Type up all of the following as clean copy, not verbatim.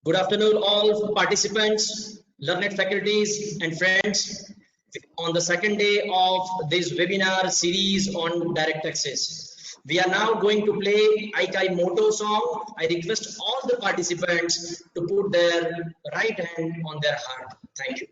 Good afternoon, all participants, learned faculties, and friends. On the second day of this webinar series on direct access, we are now going to play Aikai Motto song. I request all the participants to put their right hand on their heart. Thank you.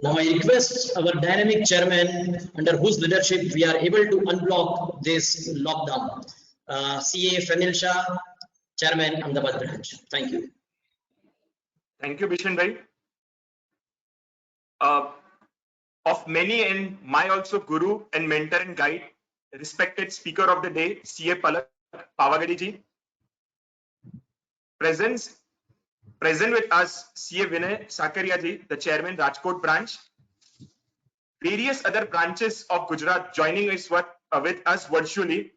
Now I request our dynamic chairman, under whose leadership we are able to unblock this lockdown, CA Fenil Shah, Chairman, Ahmedabad branch. Thank you. Thank you, Bishan bhai. Of many and my also guru and mentor and guide, respected speaker of the day, CA Palak Pavagadi ji. Present with us, CA Vinay Sakaria ji, the chairman, Rajkot branch. Various other branches of Gujarat joining us with us virtually.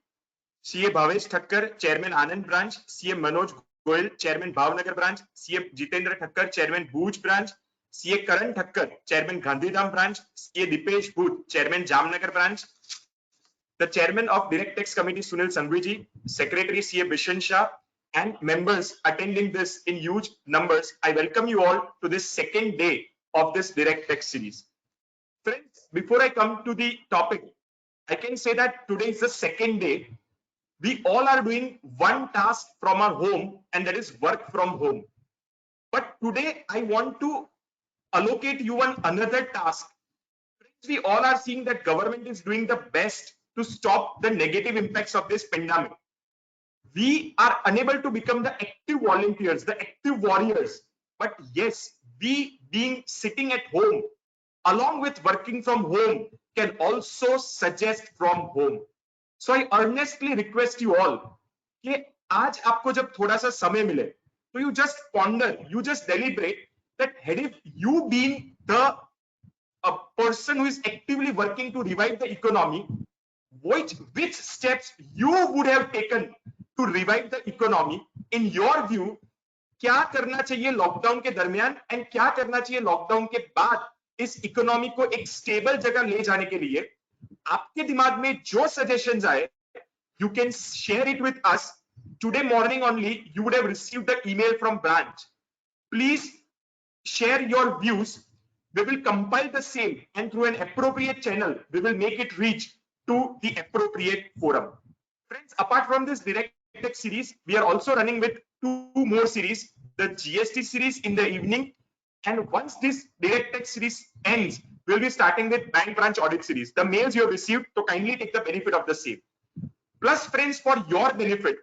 CA Bhavesh Thakkar, chairman, Anand branch. CA Manoj Goyal, chairman, Bhavnagar branch. CA Jitendra Thakkar, chairman, Bhuj branch. CA Karan Thakkar, chairman, Gandhidham branch. CA Dipesh Bhuj, chairman, Jamnagar branch. The chairman of DirectX committee, Sunil Sanghvi ji. Secretary, CA Bishan Shah, and members attending this in huge numbers. I welcome you all to this second day of this DirectX series. Friends, before I come to the topic, I can say that today is the second day. We all are doing one task from our home, and that is work from home. But today I want to allocate you on another task. Friends, we all are seeing that government is doing the best to stop the negative impacts of this pandemic. We are unable to become the active volunteers, the active warriors. But yes, we being sitting at home, along with working from home, can also suggest from home. So I earnestly request you all, कि आज आपको जब थोड़ा सा समय मिले, तो you just ponder, you just deliberate that had if you been the a person who is actively working to revive the economy, which steps you would have taken to revive the economy in your view. क्या करना चाहिए lockdown के दरमियान and क्या करना चाहिए lockdown के बाद इस इकोनॉमी को एक स्टेबल जगह ले जाने के लिए आपके दिमाग में जो सजेशंस आए, you can share it with us. Today morning only you would have received the email from branch. Please share your views. We will compile the same and through an appropriate channel we will make it reach to the appropriate forum. Friends, apart from this DirectX series, we are also running with two more series, the GST series in the evening, and once this DirectX series ends, we'll be starting with bank branch audit series. The mails you have received, so kindly take the benefit of the same. Plus, friends, for your benefit,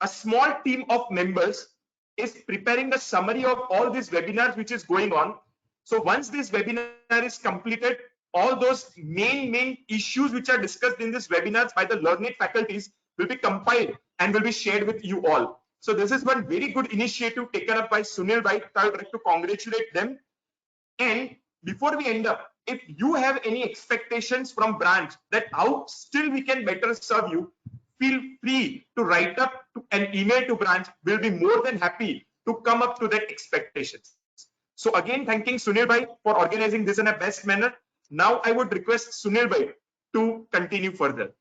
a small team of members is preparing the summary of all these webinars which is going on. So once this webinar is completed, all those main issues which are discussed in this webinars by the learned faculties will be compiled and will be shared with you all. So this is one very good initiative taken up by Sunil Bhai. I would like to congratulate them. And before we end up, if you have any expectations from branch that how still we can better serve you, feel free to write up an email to branch. We'll be more than happy to come up to that expectations. So again, thanking Sunil Bhai for organizing this in a best manner. Now I would request Sunil Bhai to continue further.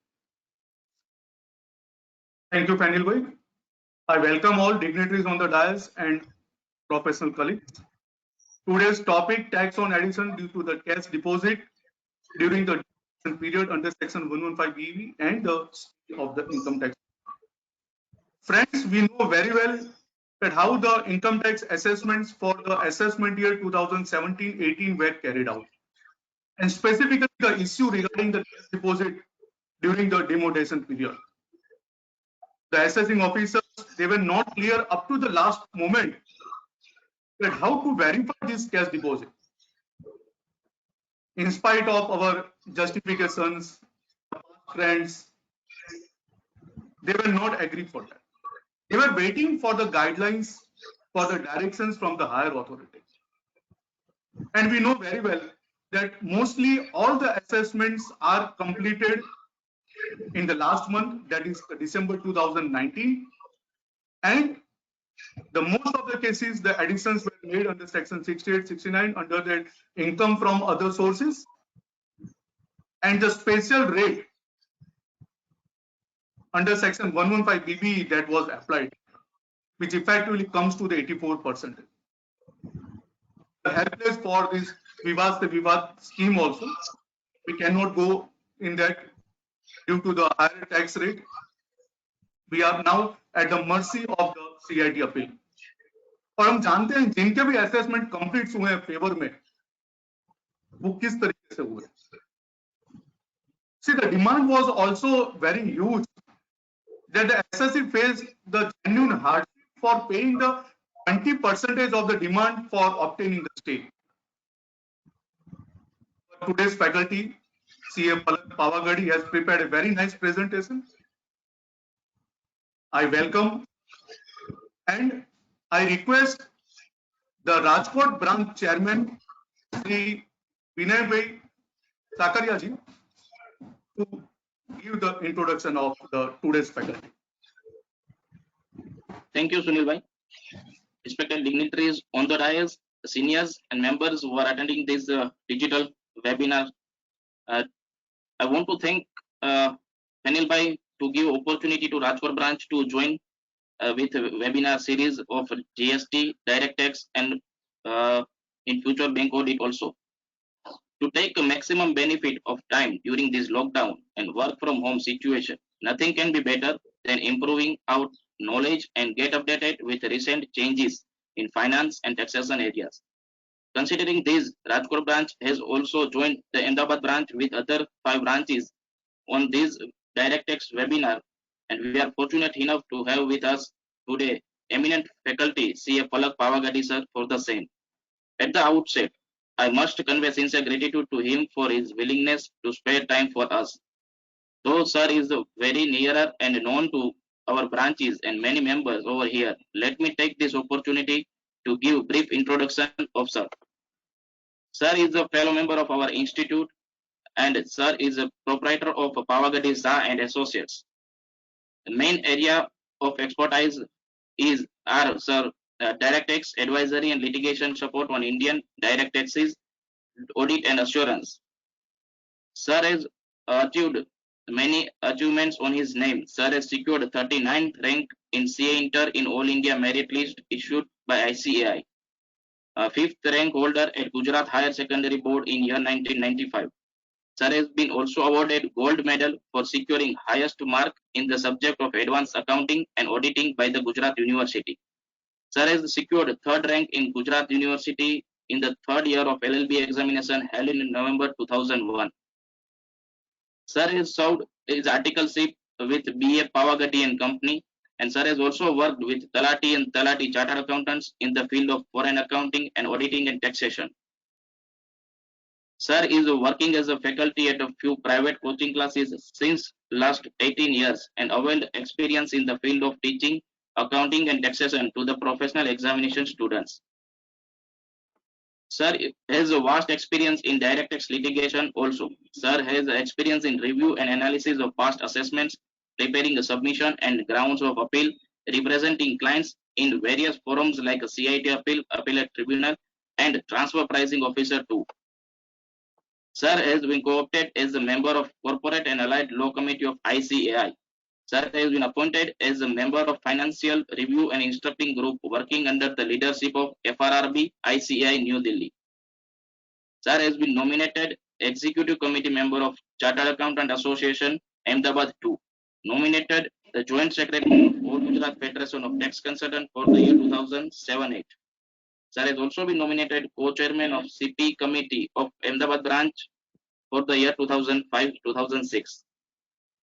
Thank you, Fenil Bhai. I welcome all dignitaries on the dais and professional colleagues. Today's topic, tax on addition due to the cash deposit during the period under section 115BE and the of the income tax. Friends, we know very well that how the income tax assessments for the assessment year 2017-18 were carried out, and specifically the issue regarding the cash deposit during the demonetization period. The assessing officers, they were not clear up to the last moment that how to verify this cash deposit. In spite of our justifications, friends, they were not agreed for that. They were waiting for the guidelines, for the directions from the higher authority. And we know very well that mostly all the assessments are completed in the last month, that is December 2019. And the most of the cases, the additions were made under section 68, 69 under the income from other sources. And the special rate under section 115BB that was applied, which effectively comes to the 84%. Helpless for this Vivad se Vivad scheme also. We cannot go in that due to the higher tax rate. We are now at the mercy of the CIT appeal. और हम जानते हैं जिनके भी assessment complete हुए हैं favour में वो किस तरीके से हुए. See, the demand was also very huge that the assessee faced the genuine hardship for paying the 20% of the demand for obtaining the stay. Today's faculty, CA Pavagadi, has prepared a very nice presentation. I welcome and I request the Rajkot branch chairman, Sri Vinay Bhai Sakaria ji, to give the introduction of the today's faculty. Thank you, Sunil Bhai. Respected dignitaries on the dais, seniors and members who are attending this digital webinar. I want to thank Sunil Bhai to give opportunity to Rajkot branch to join with a webinar series of GST, direct tax, and in future bank audit also. To take a maximum benefit of time during this lockdown and work from home situation, nothing can be better than improving our knowledge and get updated with recent changes in finance and taxation areas. Considering this, Rajkot branch has also joined the Ahmedabad branch with other 5 branches on this direct tax webinar, and we are fortunate enough to have with us today eminent faculty CA Palak Pavagadi sir for the same. At the outset, I must convey sincere gratitude to him for his willingness to spare time for us. Though sir is very nearer and known to our branches and many members over here, let me take this opportunity to give brief introduction of sir. Sir is a fellow member of our institute and sir is a proprietor of Pavagadi Shah and Associates. The main area of expertise is our sir direct tax advisory and litigation support on Indian direct taxes, audit and assurance. Sir has achieved many achievements on his name. Sir has secured 39th rank in CA Inter in All India Merit List issued by ICAI. 5th rank holder at Gujarat Higher Secondary Board in year 1995. Sir has been also awarded gold medal for securing highest mark in the subject of advanced accounting and auditing by the Gujarat University. Sir has secured 3rd rank in Gujarat University in the 3rd year of LLB examination held in November 2001. Sir has served his articleship with BA Pavagadi and Company, and sir has also worked with Talati and Talati Chartered Accountants in the field of foreign accounting and auditing and taxation. Sir is working as a faculty at a few private coaching classes since last 18 years and availed experience in the field of teaching, accounting and taxation to the professional examination students. Sir has a vast experience in direct tax litigation also. Sir has experience in review and analysis of past assessments, preparing a submission and grounds of appeal, representing clients in various forums like a CIT appeal, appellate tribunal, and transfer pricing officer too. Sir has been co-opted as a member of Corporate and Allied Law Committee of ICAI. Sir has been appointed as a member of Financial Review and Instructing Group working under the leadership of FRRB ICAI New Delhi. Sir has been nominated Executive Committee member of Chartered Accountant Association Ahmedabad 2. Nominated the Joint Secretary of All Gujarat Federation of Tax Consultants for the year 2007-8. Sir has also been nominated co-chairman of CP Committee of Ahmedabad branch for the year 2005-2006.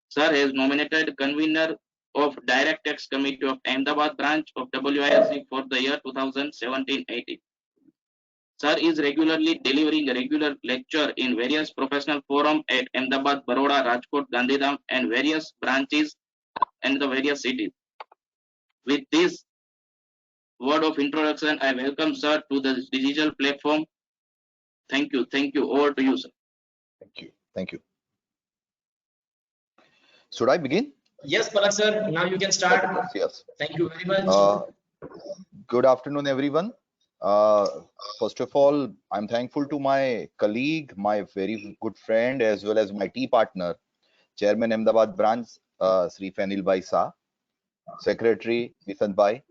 Sir has nominated convener of Direct Tax Committee of Ahmedabad branch of WIRC for the year 2017-18. Sir is regularly delivering a regular lecture in various professional forums at Ahmedabad, Baroda, Rajkot, Gandhidham and various branches and the various cities. With this word of introduction, I welcome sir to the digital platform. Thank you. Thank you. Over to you, sir. Thank you. Thank you. Should I begin? Yes, Palak sir, now you can start. Yes. Thank you very much. Good afternoon, everyone. First of all, I'm thankful to my colleague, my very good friend, as well as my tea partner, Chairman Ahmedabad branch, Sri Fenil Bhai Shah, Secretary Nisant Bhai,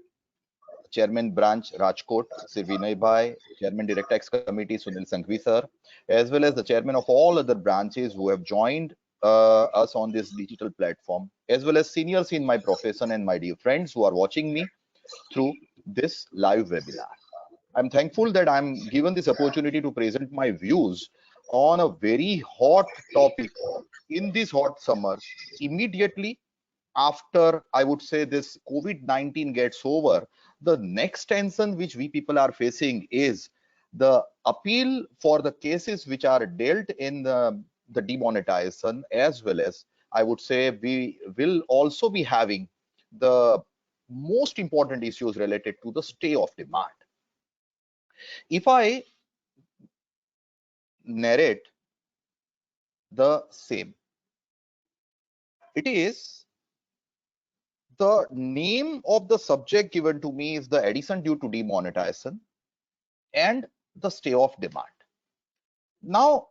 Chairman branch Rajkot, Sri Vinay Bhai, Chairman Direct Tax Committee Sunil Sanghvi sir, as well as the chairman of all other branches who have joined us on this digital platform, as well as seniors in my profession and my dear friends who are watching me through this live webinar. I'm thankful that I'm given this opportunity to present my views on a very hot topic in this hot summer, immediately after, I would say, this COVID-19 gets over. The next tension which we people are facing is the appeal for the cases which are dealt in the demonetization, as well as, I would say, we will also be having the most important issues related to the stay of demand. If I narrate the same, it is the name of the subject given to me is the addition due to demonetization and the stay of demand. Now,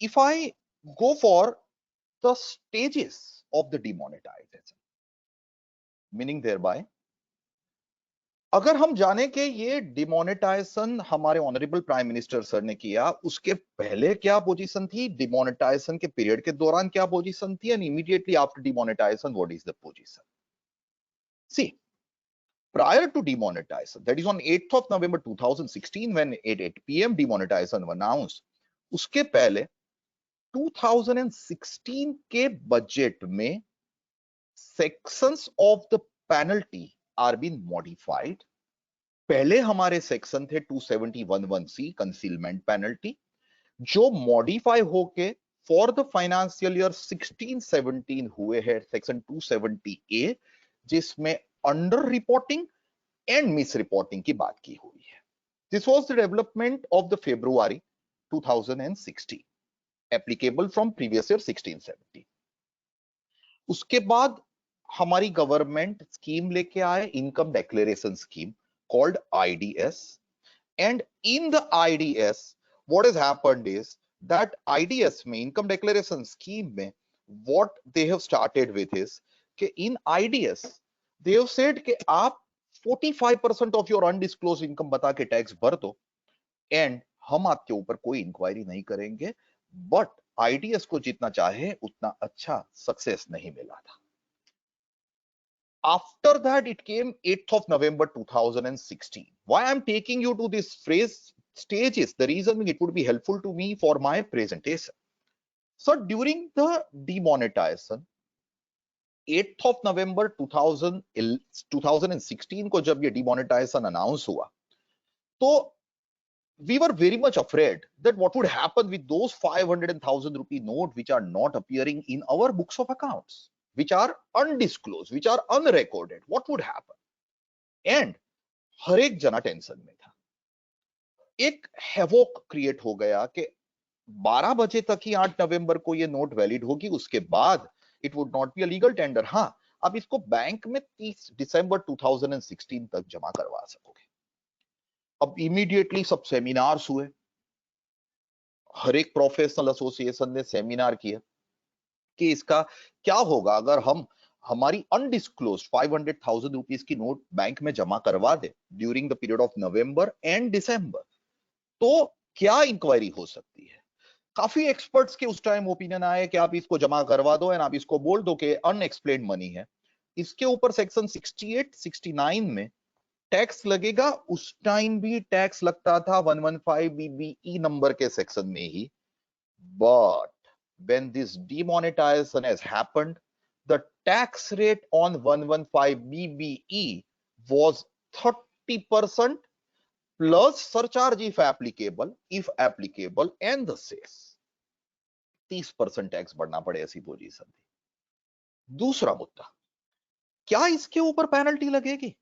if I go for the stages of the demonetization, meaning thereby, अगर हम जाने के ये demonetisation हमारे honourable prime minister sir ने किया, उसके पहले क्या पोजीशन थी, डिमोनेटाइजेशन के पीरियड के दौरान क्या पोजीशन थी, and immediately after demonetization what is the position. See, prior to demonetization, that is on 8th of November 2016 when at 8 PM demonetization was announced, उसके पहले 2016 के बजट में sections of the penalty are being modified. पहले हमारे section थे 271(1)(c concealment penalty, जो modify होके for the financial year 16-17 हुए हैं सेक्शन 270A, जिसमें under reporting and miss reporting की बात की हुई है. This was the development of the February 2016, applicable from previous year 16-17. उसके बाद हमारी गवर्नमेंट स्कीम लेके आए, income declaration scheme called IDS, and in the IDS what has happened is that IDS में income declaration scheme में what they have started with is कि in IDS they have said कि आप 45% of your undisclosed income बता के tax भर दो and हम आपके ऊपर कोई इंक्वायरी नहीं करेंगे. बट IDS को जितना चाहे उतना अच्छा सक्सेस नहीं मिला था. After that, it came 8th of November 2016. Why I'm taking you to this phrase stages, the reason it would be helpful to me for my presentation. So during the demonetization, 8th of November 2016 को जब ये demonetization announce हुआ, तो we were very much afraid that what would happen with those 500,000 rupee note which are not appearing in our books of accounts, which are undisclosed, which are unrecorded. What would happen? And हर एक जना tension में था. एक havoc create हो गया कि 12 बजे तक ही 8 नवंबर को ये नोट वैलिड होगी, उसके बाद it would not be a legal tender. हाँ, अब इसको बैंक में 30 दिसंबर 2016 तक जमा करवा सकोगे. अब इमीडिएटली सब सेमिनार्स हुए, हर एक प्रोफेशनल एसोसिएशन ने सेमिनार किया कि इसका क्या होगा अगर हमारी अनडिस्क्लोज्ड 500,000 रुपीज की नोट बैंक में जमा करवा दे during the period of November and December, तो क्या इंक्वायरी हो सकती है? काफी एक्सपर्ट्स के उस टाइम ओपिनियन आए कि आप इसको जमा करवा दो एंड आप इसको बोल दो कि अनएक्सप्लेन्ड मनी है। इसके ऊपर सेक्शन 68, 69 में टैक्स लगेगा। उस टाइम भी टैक्स लगता था 115 बीबीई नंबर के सेक्शन में ही, but when this demonetization has happened, the tax rate on 115 BBE was 30% plus surcharge if applicable, and the cess 30% tax बढ़ना पड़े ऐसी पोजीशन थी। दूसरा मुद्दा, क्या इसके ऊपर पेनल्टी लगेगी?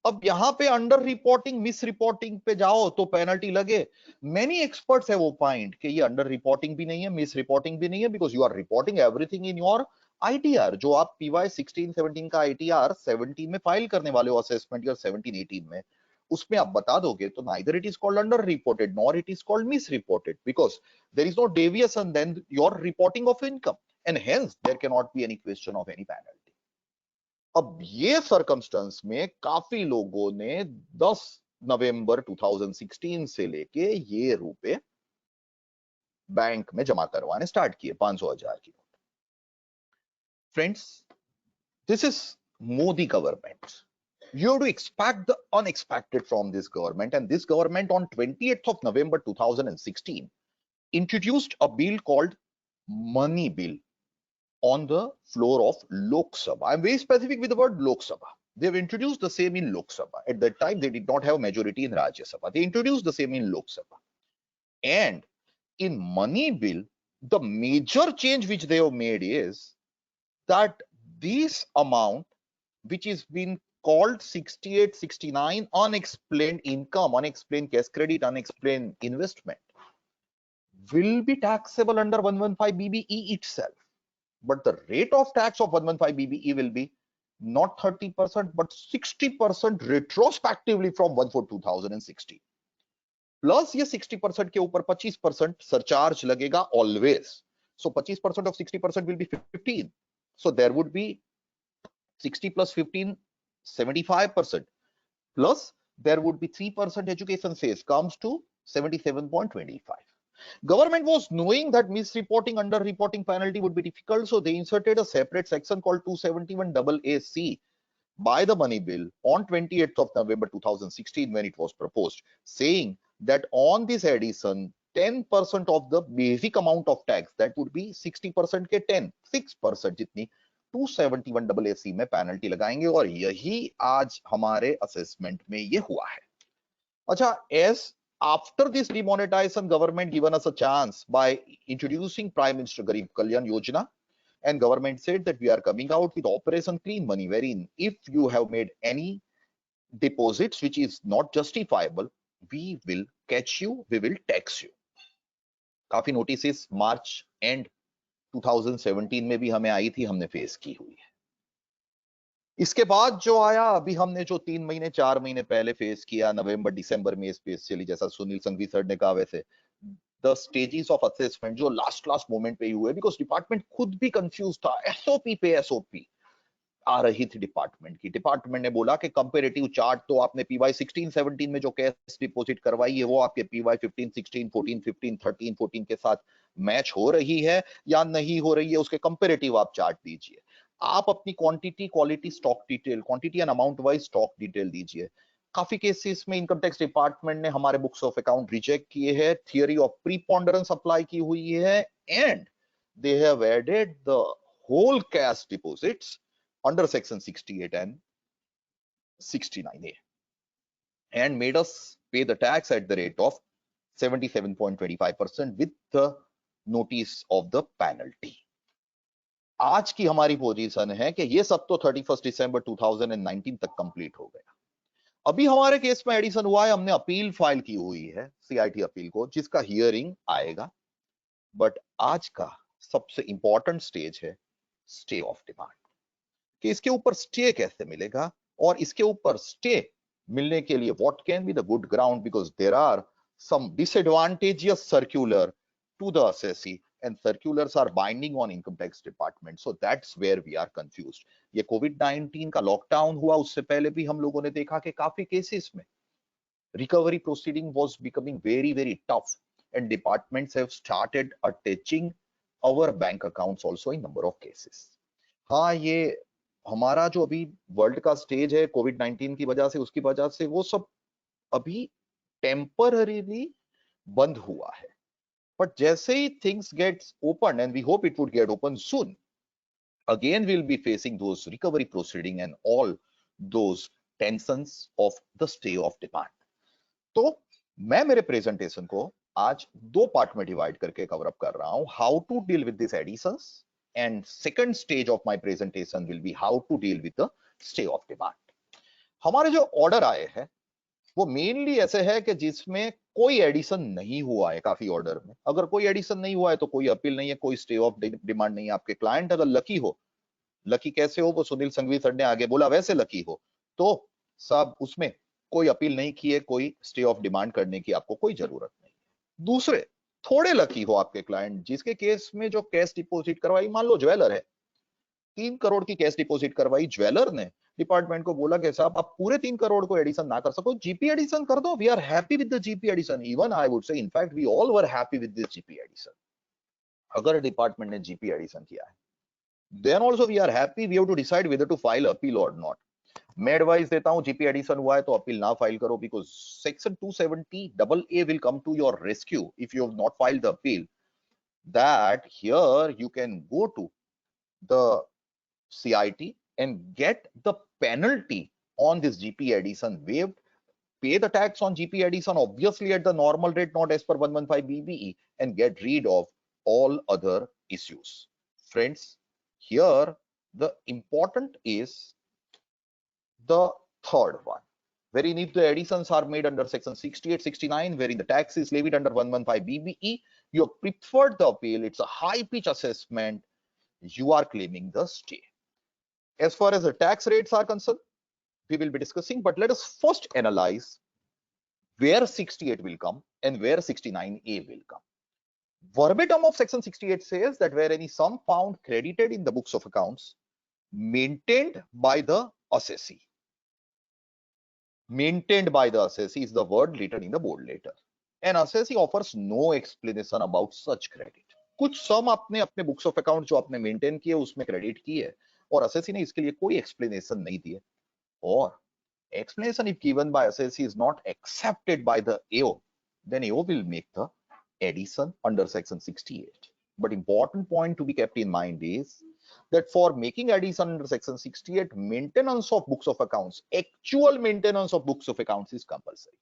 अब यहां पे अंडर रिपोर्टिंग, मिस रिपोर्टिंग पे जाओ तो पेनल्टी लगे। मेनी एक्सपर्ट्स हैव ओपाइंड कि ये अंडर रिपोर्टिंग भी नहीं है, मिस रिपोर्टिंग भी नहीं है, because you are reporting everything in your ITR. जो आप पीवाई 16-17 का आईटीआर 17 में फाइल करने वाले हो असेसमेंट ईयर 17-18 में, उसमें आप बता दोगे तो neither it is called underreported nor it is called misreported, because there is no deviation then your reporting of income and hence there can not be any question of any penalty. अब ये circumstance में काफी लोगों ने 10 नवंबर 2016 से लेके ये रुपए बैंक में जमा करवाने स्टार्ट किए, 500,000 की note. Friends, this is Modi government. You have to expect the unexpected from this government, and this government on 28th of November 2016 introduced a bill called Money Bill on the floor of Lok Sabha. I'm very specific with the word Lok Sabha. They have introduced the same in Lok Sabha. At that time, they did not have majority in Rajya Sabha. They introduced the same in Lok Sabha. And in Money Bill, the major change which they have made is that this amount, which is been called 68, 69 unexplained income, unexplained cash credit, unexplained investment, will be taxable under 115 BBE itself. But the rate of tax of 115 BBE will be not 30%, but 60% retrospectively from 1/4/2016. Plus ये 60% के ऊपर 25% surcharge लगेगा always. So 25% of 60% will be 15. So there would be 60 plus 15, 75%. Plus there would be 3% education cess, comes to 77.25. Government was knowing that misreporting, under-reporting penalty would be difficult, so they inserted a separate section called 271AA(c) by the Money Bill on 28th of November 2016 when it was proposed, saying that on this addition, 10% of the basic amount of tax, that would be 60% के 10, 6% जितनी 271AA(c) में penalty लगाएंगे, और यही आज हमारे assessment में ये हुआ है। अच्छा, as after this demonetization, government given us a chance by introducing Prime Minister Garib Kalyan Yojana, and government said that we are coming out with Operation Clean Money, wherein if you have made any deposits which is not justifiable, we will catch you, we will tax you. काफी notice March and 2017 में भी हमें आई थी, हमने face की हुई है। इसके बाद जो आया, अभी हमने जो 3 महीने 4 महीने पहले फेस किया, नवंबर दिसंबर में स्पेशली, जैसा सुनील संघवी सर ने कहा, वैसे द स्टेजेस ऑफ असेसमेंट जो लास्ट मोमेंट पे ही हुए, बिकॉज डिपार्टमेंट खुद भी कंफ्यूज था। एसओपी पे एसओपी आ रही थी डिपार्टमेंट की। डिपार्टमेंट ने बोला कि कंपैरेटिव चार्ट तो आपने पीवाई 16-17 में जो कैश डिपॉजिट करवाई है वो आपके पीवाई 15-16, 14-15, 13-14 के साथ मैच हो रही है या नहीं हो रही है, उसके कंपैरेटिव आप चार्ट दीजिए। आप अपनी quantity, quality, stock detail, quantity and amount wise stock detail दीजिए। काफी केसेस में इनकम टैक्स डिपार्टमेंट ने हमारे बुक्स ऑफ अकाउंट रिजेक्ट किए हैं, थियरी ऑफ प्रीपोंडरेंस अप्लाई की हुई है, and they have added the whole cash deposits under section 68 and 69A and made us pay the tax at the rate of 77.25% with the notice of the penalty. आज की हमारी position है कि ये सब तो 31 दिसंबर 2019 तक कंप्लीट हो गया। अभी हमारे केस में एडिशन हुआ है, हमने अपील फाइल की हुई है सीआईटी अपील को, जिसका हियरिंग आएगा। बट आज का सबसे इंपॉर्टेंट स्टेज है स्टे ऑफ डिमांड, कि इसके ऊपर स्टे कैसे मिलेगा, और इसके ऊपर स्टे मिलने के लिए what can be the good ground, because there are some disadvantageous circular to the assessee and circulars are binding on income tax department. So that's where we are confused. ये कोविड-19 का लॉकडाउन हुआ, उससे पहले भी हम लोगों ने देखा कि काफी केसेस में recovery proceeding was becoming very, very tough, and departments have started attaching our bank accounts also in number of cases. हाँ, ये हमारा जो अभी वर्ल्ड का स्टेज है कोविड-19 की वजह से, उसकी वजह से वो सब अभी टेम्पररीली बंद हुआ है. But जैसे ही things gets open, and we hope it would get open soon, again we'll be facing those recovery proceeding and all those tensions of the stay of demand. तो मैं मेरे प्रेजेंटेशन को आज दो पार्ट में डिवाइड करके cover up कर रहा हूं. How to deal with this additions, and second stage of my presentation will be how to deal with the stay of demand. हमारे जो ऑर्डर आए हैं वो मेनली ऐसे है कि जिसमें कोई एडिशन नहीं हुआ है. काफी ऑर्डर में अगर कोई एडिशन नहीं हुआ है तो कोई अपील नहीं है, कोई स्टे ऑफ डिमांड नहीं है. आपके क्लाइंट अगर लकी हो, लकी कैसे हो वो सुनील संघवी सर ने आगे बोला, वैसे लकी हो तो सब उसमें कोई अपील नहीं की है, कोई स्टे ऑफ डिमांड करने की आपको कोई जरूरत नहीं है. दूसरे थोड़े लकी हो आपके क्लाइंट, जिसके केस में जो कैश डिपॉजिट करवाई, मान लो ज्वेलर है, 3 करोड़ की कैश डिपॉजिट करवाई, ज्वेलर ने डिपार्टमेंट को बोला कि साहब आप पूरे 3 करोड़ को एडिशन ना कर सको, जीपी एडिशन कर दो. We are happy with the GP addition. Even I would say in fact we all were happy with the GP addition. अगर डिपार्टमेंट ने जीपी एडिशन किया है, then also we are happy. We have to decide whether to file appeal or not. मैं advice देता हूं GP addition हुआ है तो अपील ना फाइल करो, because section 270 double A will come to your rescue if you have not filed the appeal. That here you can go to the CIT and get the penalty on this GP addition waived, pay the tax on GP addition obviously at the normal rate, not as per 115 BBE, and get rid of all other issues. Friends, here the important is the third one, wherein if the additions are made under section 68, 69, wherein the tax is levied under 115 BBE, you have preferred the appeal, it's a high pitch assessment, you are claiming the stay. As far as the tax rates are concerned, we will be discussing, but let us first analyze where 68 will come and where 69A will come. Verbatim of section 68 says that where any sum found credited in the books of accounts maintained by the assessee. Maintained by the assessee is the word written in the bold letter. An assessee offers no explanation about such credit. कुछ सम आपने अपने books of account जो आपने maintain किए उसमें credit की है और असेसी ने इसके लिए कोई एक्सप्लेनेशन नहीं दी है, और explanation if given by assessee is not accepted by the AO, then AO will make the addition under section 68. But important point to be kept in mind is that for making addition under section 68, maintenance of books of accounts, actual maintenance of books of accounts is compulsory.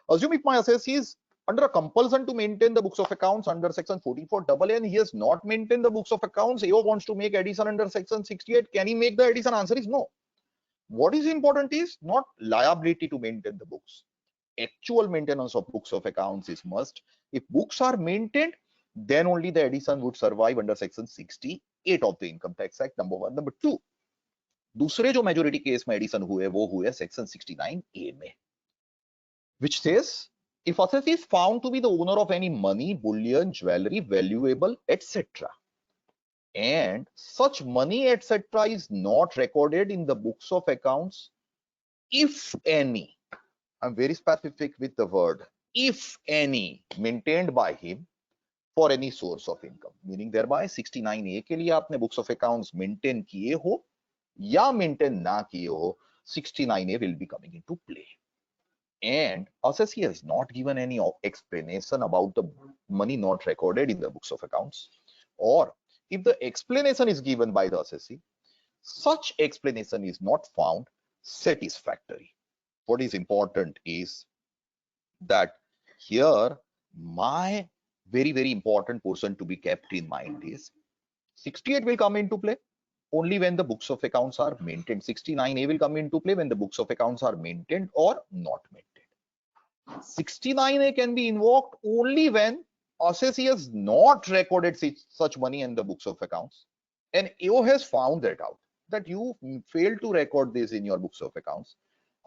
Assume if my assessee is under a compulsion to maintain the books of accounts under section 44 double A and he has not maintained the books of accounts, AO wants to make addition under section 68, can he make the addition? Answer is no. What is important is not liability to maintain the books. Actual maintenance of books of accounts is must. If books are maintained, then only the addition would survive under section 68 of the Income Tax Act, number one. Number two, दूसरे जो majority case में addition हुए वो हुए section 69A में, which says if assessee is found to be the owner of any money, bullion, jewelry, valuable, etc., and such money, etc., is not recorded in the books of accounts, if any, I'm very specific with the word, if any, maintained by him for any source of income, meaning thereby 69A के लिए आपने books of accounts maintain किए हो या maintain ना किए हो, 69A will be coming into play. And assessee has not given any explanation about the money not recorded in the books of accounts, or if the explanation is given by the assessee, such explanation is not found satisfactory. What is important is that here my very important portion to be kept in mind is 68 will come into play only when the books of accounts are maintained. 69A will come into play when the books of accounts are maintained or not maintained. 69A can be invoked only when assessee has not recorded such money in the books of accounts, and AO has found that out, that you failed to record this in your books of accounts.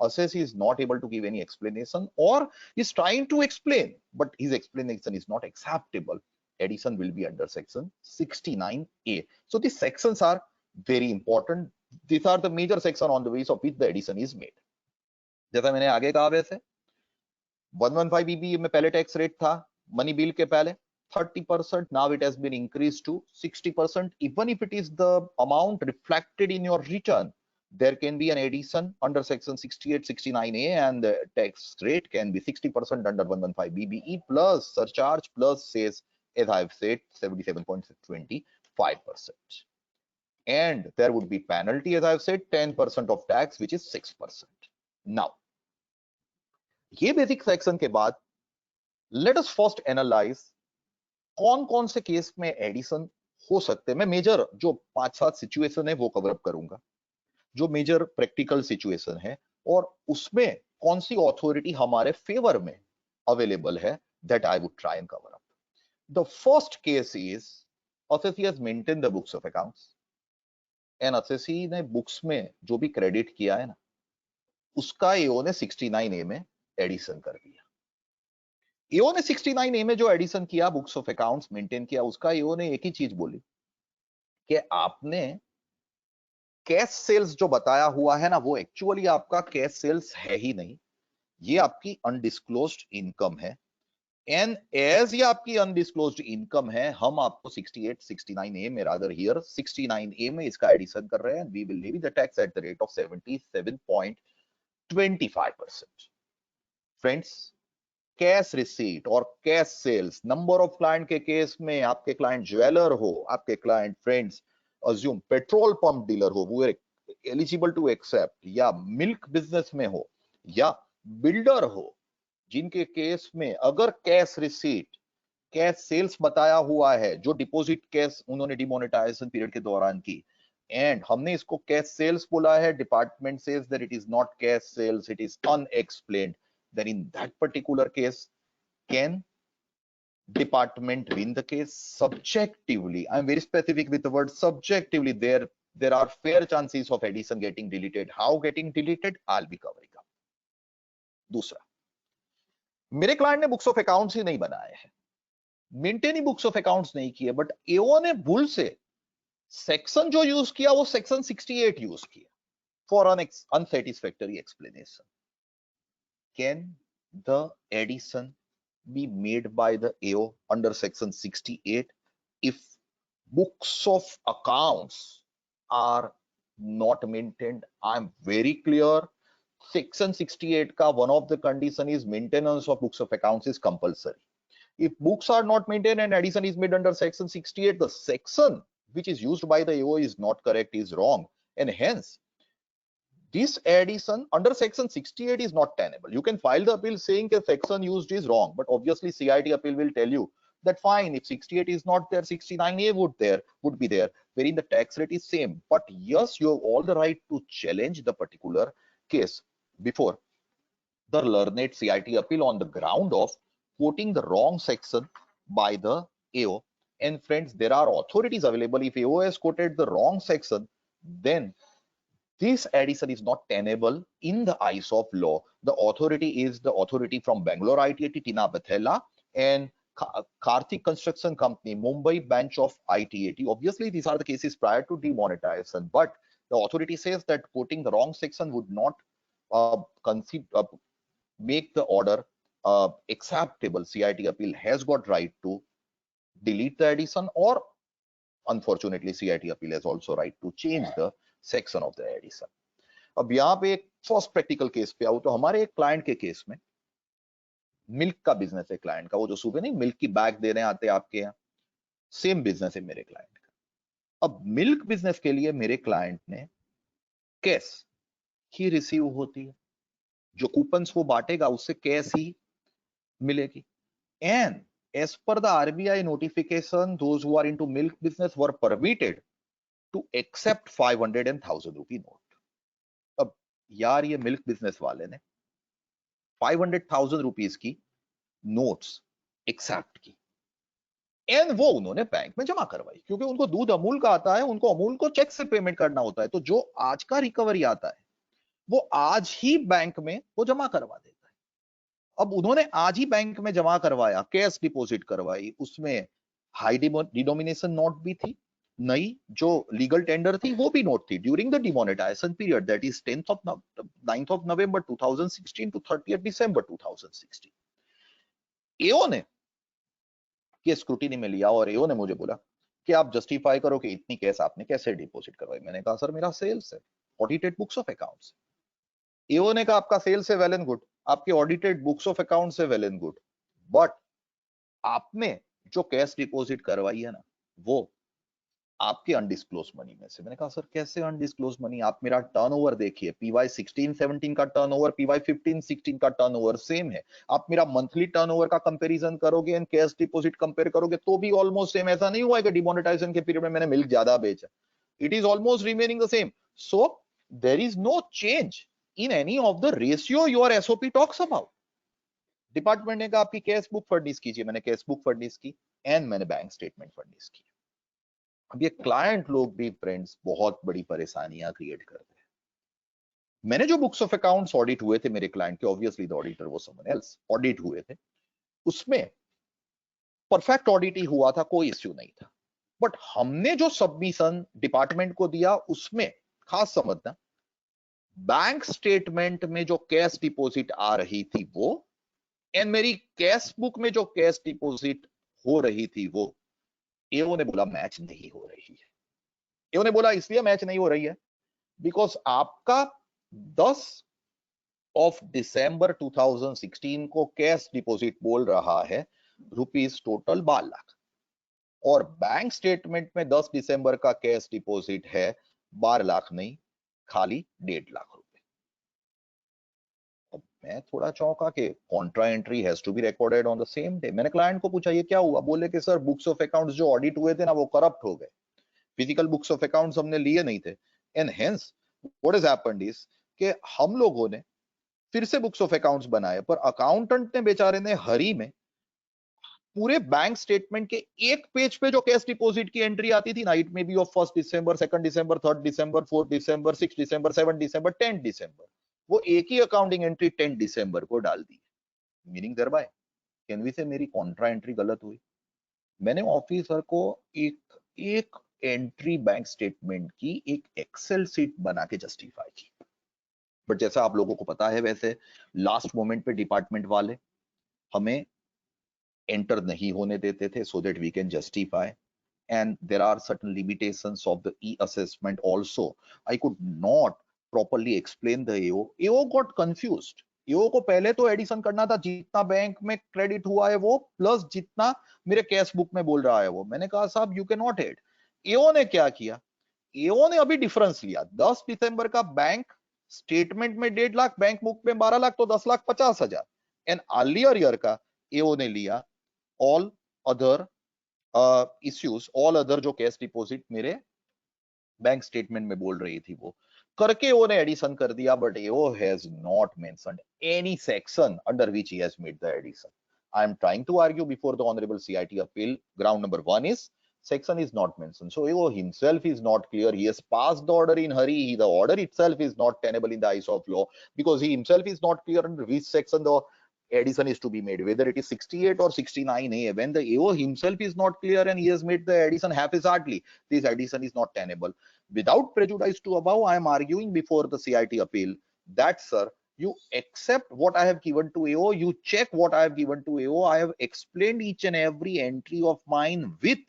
Assessee is not able to give any explanation, or is trying to explain, but his explanation is not acceptable, addition will be under section 69A. So these sections are very important. These are the major section on the basis of which the addition is made. जैसा मैंने आगे कहा वैसे 115BB में पहले tax rate था money bill के पहले 30%. Now it has been increased to 60%. Even if it is the amount reflected in your return, there can be an addition under section 68, 69A, and the tax rate can be 60% under 115BBE plus surcharge plus says, as I've said, 77.25%. And there would be penalty, as I've said, 10% of tax, which is 6%. Now, ये basic section के बाद let us first analyse कौन कौन से case में addition हो सकते हैं. मैं मेजर जो 5-7 सिचुएशन है वो कवर अप करूंगा, जो मेजर प्रैक्टिकल सिचुएशन है और उसमें कौन सी अथॉरिटी हमारे फेवर में अवेलेबल है, that I would try and cover up. The first case is assessee has maintain the books of accounts and assessee ने बुक्स में जो भी क्रेडिट किया है ना उसका एओ ने 69A में एडिशन कर दिया. एओ ने 69A में जो एडिशन किया, बुक्स ऑफ अकाउंट्स मेंटेन किया, उसका एओ ने एक ही चीज बोली कि आपने कैश सेल्स जो बताया हुआ है ना वो एक्चुअली आपका कैश सेल्स है ही नहीं, ये आपकी अनडिस्क्लोज्ड इनकम है. एंड एज ये आपकी अनडिस्क्लोज्ड इनकम है, हम आपको 68, 69A में, रादर हियर 69A में इसका एडिशन कर रहे हैं. We will levy the tax at the rate of 77.25%. Friends, cash receipt और cash sales, number of client के केस में आपके क्लाइंट ज्वेलर हो, आपके client friends assume petrol pump dealer हो, वो एलिजिबल टू एक्सेप्ट, या मिल्क बिजनेस में हो या बिल्डर हो, जिनके केस में अगर कैश रिसीट कैश सेल्स बताया हुआ है, जो डिपॉजिट कैश उन्होंने डिमोनेटाइजेशन पीरियड के दौरान की, एंड हमने इसको कैश सेल्स बोला है, department says that it is not cash sales, it is unexplained, then in that particular case can department win the case? Subjectively, I'm very specific with the word subjectively, there are fair chances of addition getting deleted. How getting deleted, I'll be covering up. दूसरा, मेरे client ने books of accounts ही नहीं बनाए हैं, maintain he books of accounts नहीं किए, but एओ ने भूल से सेक्शन जो यूज किया वो सेक्शन 68 यूज किया for an unsatisfactory explanation. Can the addition be made by the AO under section 68 if books of accounts are not maintained? I'm very clear. Section 68 ka one of the condition is maintenance of books of accounts is compulsory. If books are not maintained and addition is made under section 68, the section which is used by the AO is not correct, is wrong, and hence this addition under section 68 is not tenable. You can file the appeal saying the section used is wrong, but obviously CIT appeal will tell you that fine, if 68 is not there, 69A would be there, wherein the tax rate is same. But yes, you have all the right to challenge the particular case before the learned CIT appeal on the ground of quoting the wrong section by the AO. And friends, there are authorities available. If AO has quoted the wrong section, then this addition is not tenable in the eyes of law. The authority is the authority from Bangalore ITAT, Tina Bethela, and Karthik Construction Company, Mumbai branch of ITAT. Obviously, these are the cases prior to demonetization, but the authority says that quoting the wrong section would not make the order acceptable. CIT appeal has got right to delete the addition, or unfortunately CIT appeal has also right to change the section of the addition. अब यहाँ पे एक first practical case पे आओ तो हमारे एक client के केस में मिल्क का बिजनेस है क्लाइंट का, वो जो सुबह नहीं मिल्क की बैग देने आते हैं आपके यहाँ, सेम बिजनेस है मेरे क्लाइंट का. अब मिल्क बिजनेस के लिए मेरे क्लाइंट ने कैश ही रिसीव होती है, जो कूपन्स वो बांटेगा उससे कैश ही मिलेगी. And as per the RBI notification, those who are into milk business were permitted to accept 500 and 1000 rupee note. अब यार ये मिल्क बिजनेस वाले ने 500,000 रुपीस की नोट्स एक्सेप्ट की एंड वो उन्होंने बैंक में जमा करवाई, क्योंकि उनको दूध अमूल का आता है, उनको अमूल को चेक से पेमेंट करना होता है, तो जो आज का रिकवरी आता है वो आज ही बैंक में वो जमा करवा देता है. अब उन्होंने आज ही बैंक में जमा करवाया, कैश डिपॉजिट करवाई, उसमें हाई डिनोमिनेशन नोट भी थी, नई जो लीगल टेंडर थी वो भी नोट थी during the demonetisation period, that is 9th of November 2016 to 30th December 2016. एओ ने के स्क्रूटिनी में लिया और एओ ने मुझे बोला कि आप जस्टिफाई करो कि इतनी कैश आपने कैसे डिपॉजिट करवाई। मैंने कहा सर मेरा सेल्स है, ऑडिटेड बुक्स ऑफ अकाउंट्स। एओ ने कहा आपका सेल्स है, वेल एंड गुड, आपके ऑडिटेड बुक्स ऑफ अकाउंट्स है, वेल एंड गुड, बट आपने जो कैश डिपॉजिट करवाई है ना वो आपके अनडिस्क्लोज मनी में से। मैंने कहा सर कैसे अनडिस्क्लोज मनी? आप मेरा टर्नओवर देखिए, पीवाई 16-17 का टर्नओवर, पीवाई 15-16 का टर्नओवर सेम है। आप मेरा मंथली टर्नओवर का कंपैरिजन करोगे एंड कैश डिपॉजिट कंपेयर करोगे तो भी ऑलमोस्ट सेम। ऐसा नहीं हुआ कि डिमोनेटाइजेशन के पीरियड में मैंने मिल्क ज्यादा बेचा, it is almost remaining the same. So there is no change in any of the ratio your SOP talks about. Department ने कहा आपकी कैश बुक फर्निश कीजिए, मैंने कैश बुक फर्निश की एंड मैंने बैंक स्टेटमेंट फर्निश की। अब ये क्लाइंट लोग भी फ्रेंड्स बहुत बड़ी परेशानियां क्रिएट करते हैं। मैंने जो बुक्स ऑफ अकाउंट्स ऑडिट हुए थे मेरे क्लाइंट के, ऑब्वियसली द ऑडिटर वो समवन एल्स, ऑडिट हुए थे, उसमें परफेक्ट ऑडिट ही हुआ था, कोई इश्यू नहीं था। बट हमने जो सबमिशन डिपार्टमेंट को दिया उसमें खास समझना, बैंक स्टेटमेंट में जो कैश डिपॉजिट आ रही थी वो एंड मेरी कैश बुक में जो कैश डिपॉजिट हो रही थी वो, एओ ने बोला मैच नहीं हो रही है। एओ ने बोला इसलिए मैच नहीं हो रही है बिकॉज आपका 10 of December 2016 को कैश डिपॉजिट बोल रहा है रुपीज टोटल 12 लाख और बैंक स्टेटमेंट में 10 दिसंबर का कैश डिपॉजिट है 12 लाख नहीं, खाली 1.5 लाख रुपए। अब मैं थोड़ा चौंका कि contra entry has to be recorded on the same day. मैंने क्लाइंट को पूछा ये क्या हुआ? बोले कि सर बुक्स ऑफ अकाउंट्स जो ऑडिट हुए थे ना वो करप्ट हो गए, फिजिकल बुक्स ऑफ अकाउंट्स हमने लिए नहीं थे and hence what has happened is कि हम लोगों ने फिर से बुक्स ऑफ अकाउंट्स बनाए, पर अकाउंटेंट ने बेचारे ने हरी में पूरे बैंक स्टेटमेंट के एक पेज पे जो कैश डिपॉजिट की एंट्री आती थी ना, इट में बी ऑफ 1 दिसंबर, 2 दिसंबर, 3 दिसंबर, 4 दिसंबर, 6 दिसंबर, 7 दिसंबर, 10 दिसंबर, वो एक ही अकाउंटिंग एंट्री 10 दिसंबर को डाल दी। मीनिंग देयरबाय कैन वी से मेरी कॉन्ट्रा एंट्री गलत हुई। मैंने ऑफिसर को एक एंट्री बैंक स्टेटमेंट की एक एक्सेल सीट बना के जस्टिफाई की, बट जैसा आप लोगों को पता है वैसे लास्ट मोमेंट पे डिपार्टमेंट वाले हमें एंटर नहीं होने देते थे so that we can justify, and there are certain limitations of the e-assessment also. I could not properly explain the AO. AO got confused. AO को पहले तो एडिशन करना था जितना बैंक में क्रेडिट हुआ है वो प्लस जितना मेरे कैश बुक में बोल रहा है वो। मैंने कहा साहब you can not add. AO ने क्या किया, AO ने अभी डिफरेंस लिया, 10 दिसंबर का बैंक स्टेटमेंट में 1.5 लाख, बैंक बुक में 12 लाख, तो 10,50,000 एंड अर्लियर ईयर का AO ने लिया all other issues, all other जो कैश डिपॉजिट मेरे बैंक स्टेटमेंट में बोल रही थी वो करके वो ने एडिशन कर दिया, but AO has not mentioned any section under which he has made the addition. I am trying to argue before the honorable CIT appeal. Ground number 1 is section is not mentioned, so AO himself is not clear. He has passed the order in hurry. The order itself is not tenable in the eyes of law because he himself is not clear under which section the addition is to be made, whether it is 68 or 69A. When the AO himself is not clear and he has made the addition haphazardly, this addition is not tenable. Without prejudice to above, I am arguing before the CIT appeal that, sir, you accept what I have given to AO, you check what I have given to AO. I have explained each and every entry of mine with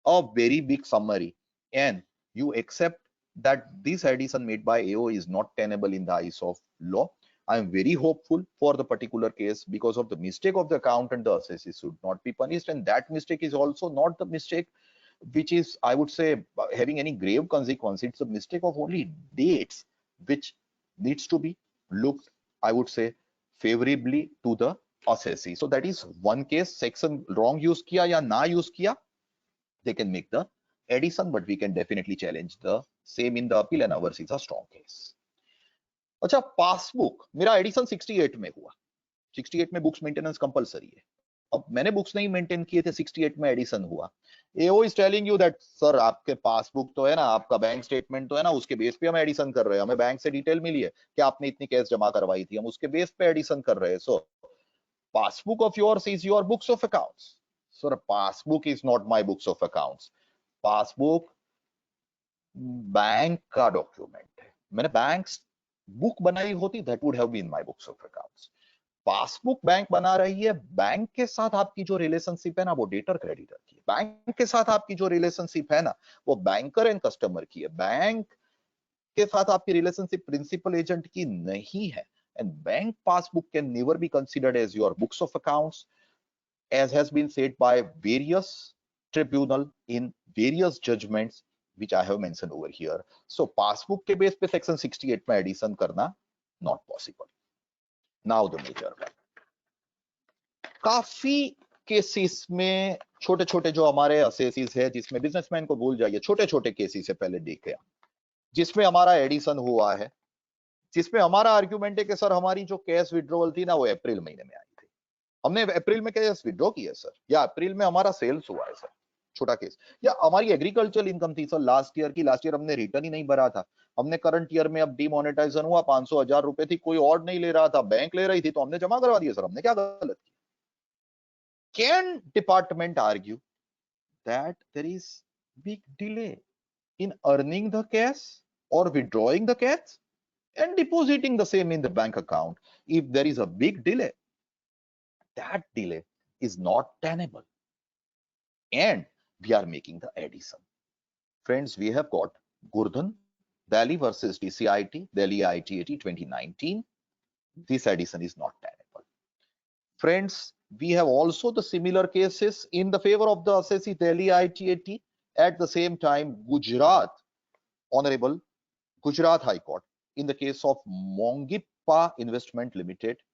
a very big summary, and you accept that this addition made by AO is not tenable in the eyes of law. I am very hopeful for the particular case because of the mistake of the accountant, the assessee should not be punished, and that mistake is also not the mistake which is, I would say, having any grave consequence. It's a mistake of only dates which needs to be looked, I would say, favorably to the assessee. So that is one case. Section wrong use kiya ya na use kiya, they can make the addition, but we can definitely challenge the same in the appeal, and ours is a strong case. अच्छा, passbook मेरा addition 68 में हुआ. 68 में books maintenance compulsory है. अब मैंने books नहीं maintain किए थे, 68 में एडिशन हुआ. AO is telling you that sir आपके पासबुक तो है ना, आपका बैंक स्टेटमेंट तो है ना, उसके बेस पे हम एडिशन कर रहे हैं. हमें बैंक से डिटेल मिली है कि आपने इतनी कैश जमा करवाई थी, हम उसके बेस पे एडिशन कर रहे हैं. So passbook of yours is your books of accounts. Sir passbook is not my books of accounts, passbook bank का डॉक्यूमेंट है, मैंने बैंक बुक बनाई होती that would have been my books of accounts. Passbook bank बना रही है, bank के साथ आपकी जो रिलेशनशिप है ना वो डेटर क्रेडिटर की है, बैंक के साथ आपकी जो रिलेशनशिप है ना वो बैंकर एंड कस्टमर की है, बैंक के साथ आपकी रिलेशनशिप प्रिंसिपल एजेंट की नहीं है। And bank passbook can never be considered as your books of accounts as has been said by various tribunal in various judgments which I have mentioned over here. So passbook के base पे section 68 में addition करना not possible. Now the major one. काफी cases में छोटे छोटे जो हमारे असेसीज है जिसमें बिजनेसमैन को भूल जाइए, छोटे छोटे केसेस से पहले देखे जिसमें हमारा एडिशन हुआ है, जिसमें हमारा आर्ग्यूमेंट है कि सर हमारी जो कैश विड्रॉवल थी ना वो अप्रैल महीने में आई, हमने अप्रैल में कैश विड्रॉ किया सर, या अप्रैल में हमारा सेल्स हुआ है सर, छोटा केस। या हमारी एग्रीकल्चरल इनकम थी सर लास्ट ईयर की, लास्ट ईयर हमने रिटर्न ही नहीं भरा था, हमने करंट ईयर में अब डीमोनेटाइजेशन हुआ, 500,000 रुपए थी, कोई और नहीं ले रहा था, बैंक ले रही थी तो हमने जमा करवा दिया सर, हमने क्या गलत किया? Can department argue that there is big delay in earning the cash और withdrawing the cash and depositing the same in the bank account? If there is a big delay, that delay is not tenable and we are making the addition. Friends, we have got Gurdhan Delhi versus DCIT, Delhi ITAT 2019. This addition is not tenable. Friends, we have also the similar cases in the favor of the assessee Delhi ITAT. At the same time, Gujarat, Honorable Gujarat High Court in the case of Mongippa Investment Limited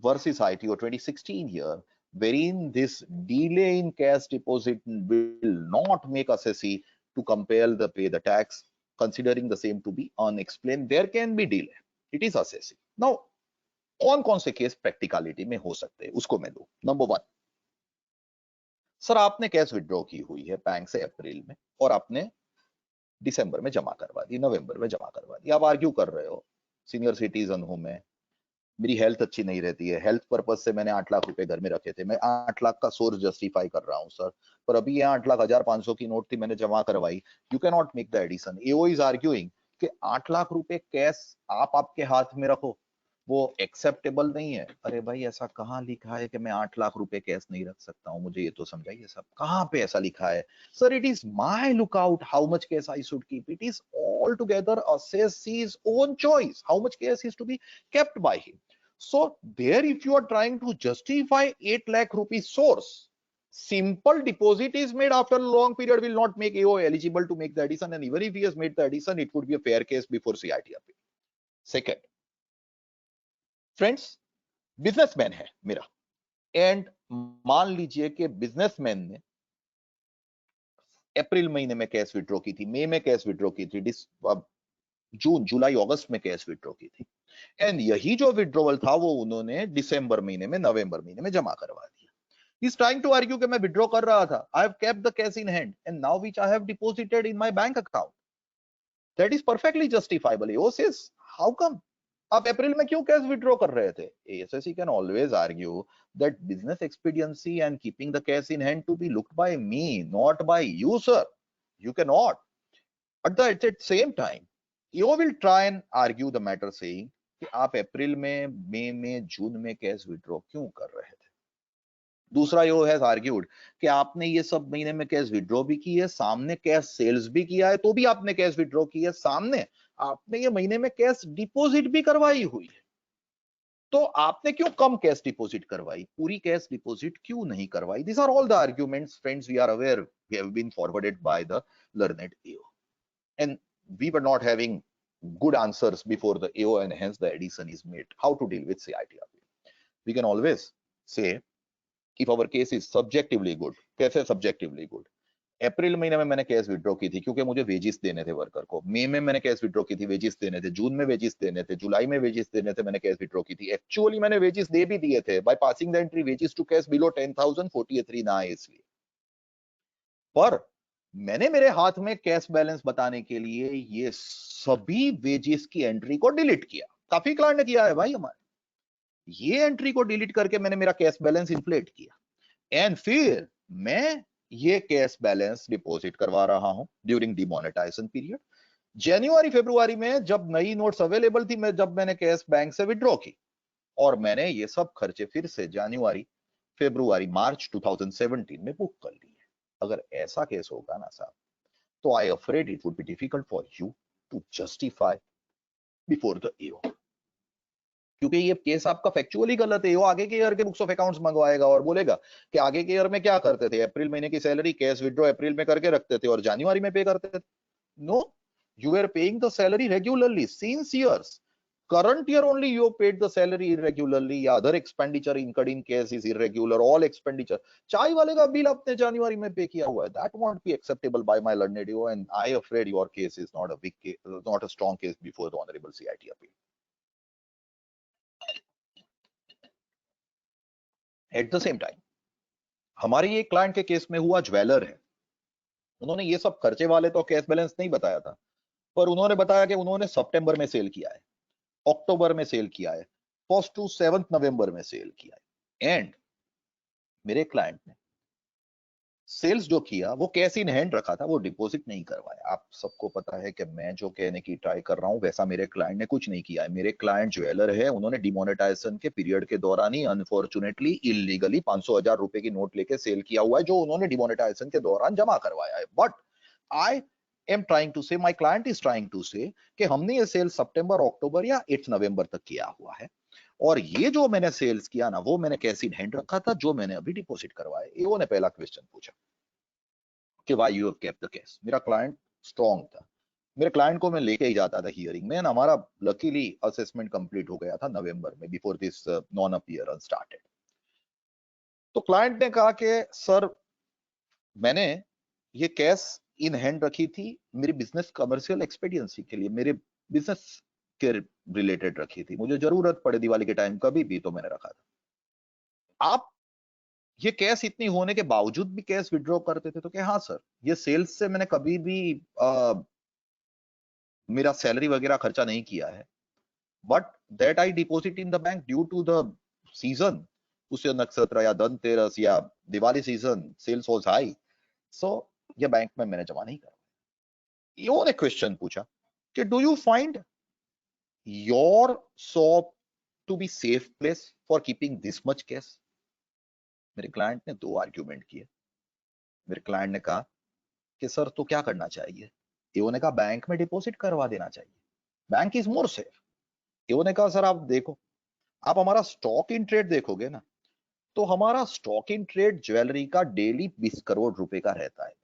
versus ITO 2016 here, wherein this delay in cash deposit will not make assessee to compel the pay the tax, considering the same to be unexplained. There can be delay. It is assessee. Now, कौन से case practicality में हो सकते हैं उसको मैं दूं। Number 1, sir आपने कैश विड्रॉ की हुई है बैंक से अप्रैल में और आपने दिसंबर में जमा करवा दी, नवंबर में जमा करवा दी, आप आर्ग्यू कर रहे हो सीनियर सिटीजन हूं मैं, मेरी हेल्थ अच्छी नहीं रहती है, हेल्थ पर्पज से मैंने 8 लाख रुपए घर में रखे थे, मैं 8 लाख का सोर्स जस्टिफाई कर रहा हूं सर, पर अभी ये 8,05,000 की नोट थी मैंने जमा करवाई, you can not make the addition. AO is arguing कि 8 लाख रुपए कैश आप आपके हाथ में रखो वो एक्सेप्टेबल नहीं है। अरे भाई ऐसा कहाँ लिखा है कि मैं 8 लाख रुपए कैश नहीं रख सकता हूँ, मुझे ये तो समझाइए सब, कहाँ पे ऐसा लिखा है? Sir it is my lookout how much cash I should keep, it is all together assessee's own choice how much cash is to be kept by him. So there if you are trying to justify 8 lakh rupees source, simple deposit is made after a long period will not make AO eligible to make the addition, and even if he has made the addition it would be a fair case before CIT appeal. Second, friends, businessman है मेरा and मान लीजिए कि businessman ने अप्रैल महीने में cash withdraw की थी, मई में कैश विड्रॉ की थी, जून जुलाई अगस्त में कैश विड्रॉ की थी, एंड यही जो विड्रॉवल था वो उन्होंने दिसंबर महीने में नवंबर महीने में जमा करवा दिया। He is trying to argue कि मैं विड्रॉ कर रहा था, I have kept the cash in hand and now which I have deposited in my bank account, that is perfectly justifiable. वो सेज हाउ कम आप अप्रैल में क्यों cash withdraw कर रहे थे? ASSE can always argue that business expediency and keeping the cash in hand to be looked by me not by you sir, you cannot. At the same time, you will try and argue the matter saying कि आप April में, मई में, जून में cash withdraw क्यों कर रहे थे? दूसरा यो हैज आर्ग्यूड कि आपने ये सब महीने में कैश विड्रॉ भी की है, सामने कैश सेल्स भी किया है तो भी आपने कैश विड्रॉ की है, सामने आपने ये महीने में कैश डिपॉजिट भी करवाई हुई है, तो आपने क्यों कम कैश डिपॉजिट करवाई, पूरी कैश डिपॉजिट क्यों नहीं करवाई? These are all the arguments, friends, we are aware, we have been forwarded by the learned AO, and we were not having good answers before the AO, and hence the addition is made. How to deal with CIT appeal? We can always say if our case is subjectively good, कैसे subjectively good? अप्रैल महीने में मैंने cash withdraw की थी क्योंकि मुझे wages देने थे वर्कर को, मई में मैंने कैश विड्रॉ की थी, वेजेस देने थे, जून में वेजेस देने थे, जुलाई में वेजेस देने थे, मैंने कैश विड्रॉ की थी, एक्चुअली मैंने वेजेस दे भी दिए थे by passing the entry wages to cash below 10,000 43 ना आए इसलिए, पर मैंने मेरे हाथ में कैश बैलेंस बताने के लिए ये सभी वेजेस की एंट्री को डिलीट किया। काफी क्लाइंट ने किया है भाई हमारे, ये एंट्री को डिलीट करके मैंने मेरा कैश बैलेंस इन्फ्लेट किया, एंड फिर मैं ये कैश बैलेंस डिपॉजिट करवा रहा हूं ड्यूरिंग डिमोनेटाइजेशन पीरियड। जनवरी फरवरी में जब नई नोट्स अवेलेबल थी, जब मैंने कैश बैंक से विड्रॉ की, और मैंने ये सब खर्चे फिर से जनवरी फरवरी मार्च 2017 में बुक कर लिए। अगर ऐसा केस होगा ना साहब, तो I afraid it would be difficult for you to justify before the AO, क्योंकि ये केस आपका फैक्चुअली गलत है। वो आगे के ईयर के बुक्स ऑफ अकाउंट्स मंगवाएगा और बोलेगा कि आगे के ईयर में क्या करते थे, अप्रैल महीने की सैलरी कैश विड्रॉ अप्रैल में करके रखते थे और जनवरी में पे करते थे। No, you were paying the salary regularly since years. Current year only you paid the salary irregularly, या other expenditure incurred in case is irregular, all expenditure. चाय वाले का बिल आपने जनवरी में पे किया हुआ है, that won't be acceptable by my learned EO, and I afraid your case is not a big case, not a strong case before the honorable CIT appeal. At the same time, हमारे ये client के case में हुआ jeweller है, उन्होंने ये सब खर्चे वाले तो कैश बैलेंस नहीं बताया था, पर उन्होंने बताया कि उन्होंने सितंबर में सेल किया है, अक्टूबर में सेल किया है, 1st to 7th नवंबर में सेल किया है। एंड मेरे क्लाइंट ने सेल्स जो किया वो कैश इन हैंड रखा था, वो डिपॉजिट नहीं करवाया। आप सबको पता है कि मैं जो कहने की ट्राई कर रहा हूं वैसा मेरे क्लाइंट ने कुछ नहीं किया है। मेरे क्लाइंट ज्वेलर है, उन्होंने डिमोनेटाइजेशन के पीरियड के दौरान ही अनफॉर्चुनेटली इलीगली 500,000 रुपए की नोट लेके सेल किया हुआ है, जो उन्होंने डिमोनेटाइजेशन के दौरान जमा करवाया है। But I am trying to say, my client is trying to say कि हमने ये सेल सितंबर अक्टूबर या 8 नवंबर तक किया हुआ है, और ये जो मैंने सेल्स किया ना वो मैंने कैश इन हैंड रखा था, जो मैंने अभी डिपॉजिट करवाया। ईओ ने पहला क्वेश्चन पूछा कि why you have kept the cash. मेरा क्लाइंट स्ट्रांग था, मेरे क्लाइंट को मैं लेके ही जाता था हियरिंग में, हमारा लकीली असेसमेंट कंप्लीट हो गया था नवंबर में, before this non appearance started. तो क्लाइंट ने कहा कि सर मैंने ये कैश इन हैंड रखी थी मेरी बिजनेस कमर्शियल एक्सपीडियंसी के लिए, मेरे बिजनेस के रिलेटेड रखी थी, मुझे जरूरत पड़े दिवाली के टाइम कभी भी तो मैंने रखा था। आप ये कैश इतनी होने के बावजूद भी कैश विड्रॉ करते थे? तो क्या हाँ सर, ये सेल्स से मैंने कभी भी मेरा सैलरी वगैरह खर्चा नहीं किया है, but that I deposit in the bank due to the season, Pushya Nakshatra या धनतेरस या Diwali season sales was high, so ये बैंक में मैंने जमा नहीं करा। ईओ ने क्वेश्चन पूछा कि do you find your shop to be safe place for keeping this much cash? मेरे क्लाइंट ने दो आर्ग्यूमेंट किए। मेरे क्लाइंट ने कहा कि सर तो क्या करना चाहिए? ईओ ने कहा बैंक में डिपॉजिट करवा देना चाहिए, bank is more safe. AO ने कहा सर आप देखो, आप हमारा स्टॉक इन ट्रेड देखोगे ना, तो हमारा स्टॉक इन ट्रेड ज्वेलरी का डेली 20 करोड़ रुपए का रहता है।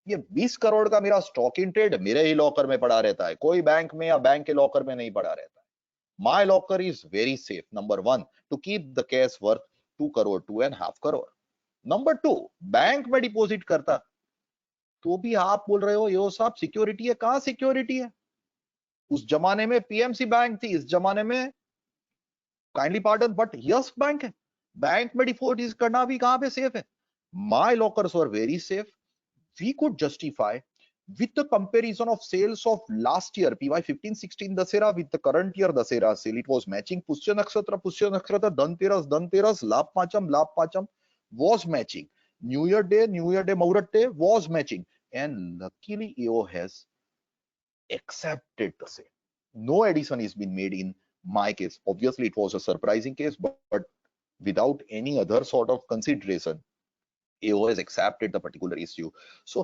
ये 20 करोड़ का मेरा स्टॉक इन ट्रेड मेरे ही लॉकर में पड़ा रहता है, कोई बैंक में या बैंक के लॉकर में नहीं पड़ा रहता है। My locker is very safe, number 1 to keep the cash worth 2 crore 2.5 crore. Number 2, bank में डिपॉजिट करता तो भी आप बोल रहे हो यो साहब सिक्योरिटी है, कहां सिक्योरिटी है? उस जमाने में पीएमसी बैंक थी, इस जमाने में kindly pardon but yes bank है, बैंक में डिपॉजिट करना भी कहां पे सेफ है? My lockers were very safe. We could justify with the comparison of sales of last year PY 15-16 Dasera with the current year Dasera sale, it was matching. Pushya Nakshatra Dhanteras Labh Pancham was matching. New Year Day Muhurat Day was matching, and luckily EO has accepted the sale. No addition is been made in my case. Obviously it was a surprising case, but without any other sort of consideration AO has accepted the particular issue. So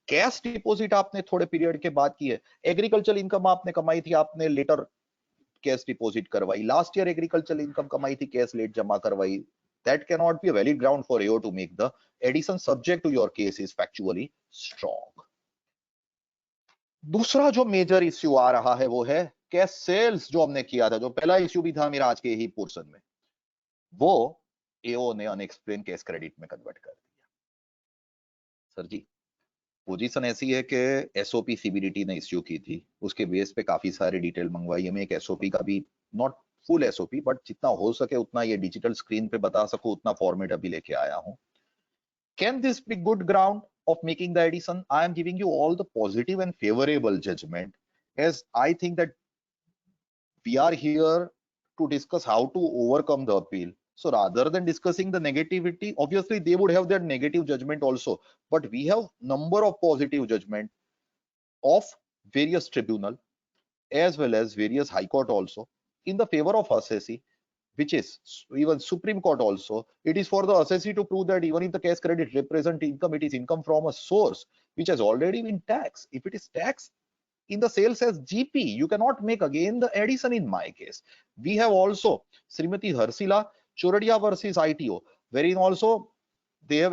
cash deposit आपने थोड़े period के बाद की है, agriculture income आपने कमाई थी, आपने लेटर कैश डिपॉजिट करवाई, लास्ट ईयर एग्रीकल्चर इनकम कमाई थी, कैश लेट जमा करवाई, that cannot be a valid ground for AO to make the addition subject to your case is factually strong. दूसरा जो मेजर इश्यू आ रहा है वो है कैश सेल्स जो हमने किया था, जो पहला इश्यू भी था मेरा आज के ही पोर्शन में, वो AO ने अनएक्सप्लेन कैश क्रेडिट में कन्वर्ट कर दिया। सर जी पोजीशन ऐसी है कि एसओपी सीबीडीटी ने इश्यू की थी, उसके बेस पे काफी सारे डिटेल मंगवाई है। मैं एक एसओपी का भी नॉट फुल एसओपी बट जितना हो सके उतना ये डिजिटल स्क्रीन पे बता सकूं उतना फॉर्मेट अभी लेके आया हूं। Can this be good ground of making the addition? I am giving you all the positive and favorable judgment, as I think that we are here to discuss how to overcome the appeal. So rather than discussing the negativity, obviously they would have their negative judgment also, but we have number of positive judgment of various tribunal as well as various high court also in the favor of assessee, which is even Supreme Court also. It is for the assessee to prove that even if the cash credit represent income, it is income from a source which has already been taxed. If it is taxed in the sales as GP, you cannot make again the addition in my case. We have also Srimati Harsila Choradia versus ITO, wherein also they have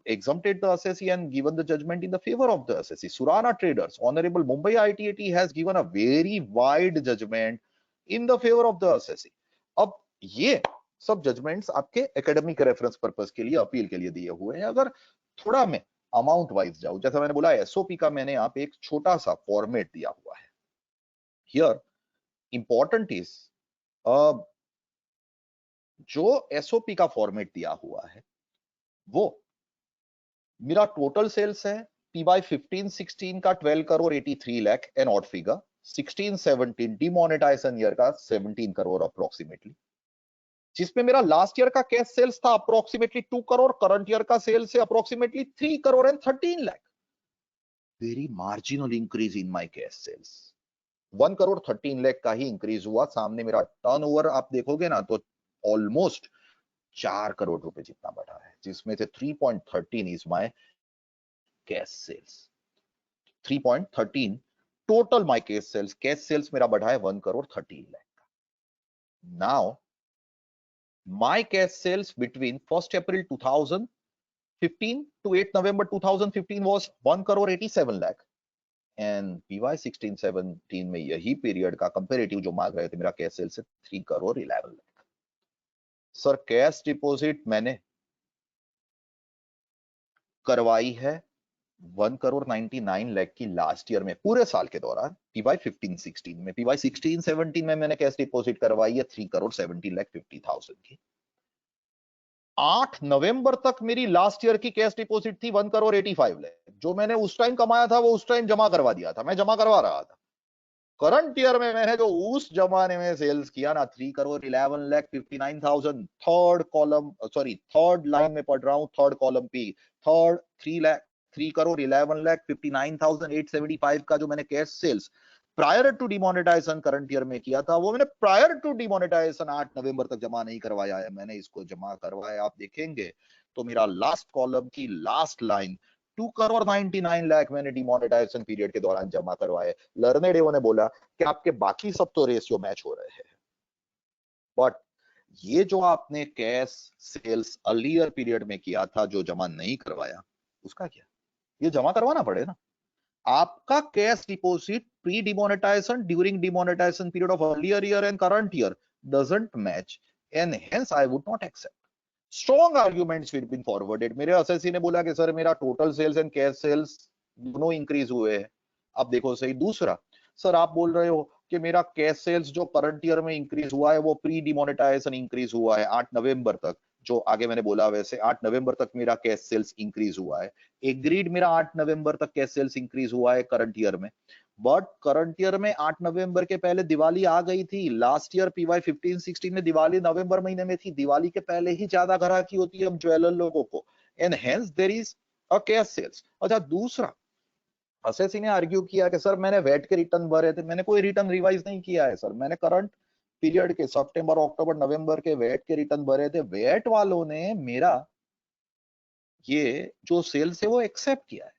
exempted the assessee and given the judgment in the favor of the assessee. Surana Traders, Honorable Mumbai ITAT has given a very wide judgment in the favor of the assessee. अब ये सब judgements आपके academic reference purpose के लिए appeal के लिए दिए हुए हैं। अगर थोड़ा मैं अमाउंट वाइज जाऊं, जैसा मैंने बोला एसओपी का मैंने यहाँ पे एक छोटा सा फॉर्मेट दिया हुआ है। हियर इंपॉर्टेंट इज जो एसओपी का फॉर्मेट दिया हुआ है वो मेरा टोटल सेल्स है पी बाय 15-16 का 12 crore 83 lakh an odd figure, 16-17 demonetization year का 17 करोड़ अप्रोक्सीमेटली, जिसमें मेरा लास्ट ईयर का कैश सेल्स था अप्रोक्सीमेटली 2 करोड़, करंट ईयर का सेल्स है approximately 3 crore and 13 lakh. Very marginal increase in my cash sales, 1 crore 13 lakh का ही इंक्रीज हुआ। सामने मेरा टर्नओवर आप देखोगे ना तो ऑलमोस्ट 4 करोड़ रुपए जितना बढ़ा है, जिसमें से 3.13 is my cash sales. 3.13 total my cash sales मेरा बढ़ा है 1 करोड़ 13 लाख का। Now my cash sales between 1st April 2015 to 8th November 2015 was 1 crore 87 lakh and PY 16-17 में यही पीरियड का कंपेरेटिव जो मांग रहे थे मेरा कैश सेल्स है 3 crore 11 lakh. Sir cash deposit मैंने करवाई है 1 करोड़ 99 लाख की लास्ट ईयर में, पूरे साल के दौरान PY 15-16 में। PY 16-17 में मैंने कैश डिपॉजिट करवाई है 3 करोड़ 70,50,000 की। 8 नवंबर तक मेरी लास्ट ईयर की कैश डिपॉजिट थी 1 करोड़ 85 लाख, जो मैंने उस टाइम कमाया था वो उस टाइम जमा करवा दिया था, मैं जमा करवा रहा था। करंट ईयर में मैंने जो उस जमाने में सेल्स किया ना 3 crore 11,59,000, third column sorry third line में पढ़ रहा हूं, थर्ड कॉलम पे थर्ड 3 करोड़ 11,59,875 का जो मैंने cash sales prior to demonetisation current year में किया था वो मैंने प्रायर टू डिमोनेटाइजेशन 8 नवंबर तक जमा नहीं करवाया है, मैंने इसको जमा करवाया। आप देखेंगे तो मेरा लास्ट कॉलम की लास्ट लाइन 2 करोड़ 99 लाख मैंने डिमोनेटाइजेशन पीरियड के दौरान जमा करवाए। लर्नेड ने बोला कि आपके बाकी सब तो रेशियो मैच हो रहे हैं, बट ये जो आपने कैश सेल्स अर्लियर पीरियड में किया था जो जमा नहीं करवाया उसका क्या, ये जमा करवाना पड़े ना। आपका cash deposit pre demonetisation during demonetisation period of earlier year and current year doesn't match and hence I would not accept. Strong arguments will been forwarded. मेरे असेसी ने बोला कि सर मेरा total sales and cash sales दोनों increase हुए हैं। अब देखो सही, दूसरा सर आप बोल रहे हो कि मेरा कैश सेल्स जो करंट ईयर में इंक्रीज हुआ है वो प्री डिमोनेटाइजेशन इंक्रीज हुआ है 8 नवंबर तक, जो आगे मैंने बोला वैसे 8 नवंबर तक मेरा कैश सेल्स इंक्रीज हुआ है। एग्रीड, मेरा 8 नवंबर तक कैश सेल्स इंक्रीज हुआ है करंट ईयर में, बट करंट ईयर में 8 नवंबर के पहले दिवाली आ गई थी। लास्ट ईयर PY 15-16 में दिवाली नवंबर महीने में थी, दिवाली के पहले ही ज्यादा ग्राहकी होती है हम ज्वेलर लोगों को, and hence there is a cash sales. अच्छा दूसरा असेसी ने आर्ग्यू किया कि सर मैंने वेट के रिटर्न भरे थे, मैंने कोई रिटर्न रिवाइज नहीं किया है सर, मैंने करंट पीरियड के सितंबर अक्टूबर नवंबर के वेट के रिटर्न भरे थे। वेट वालों ने मेरा ये जो सेल्स है वो एक्सेप्ट किया है।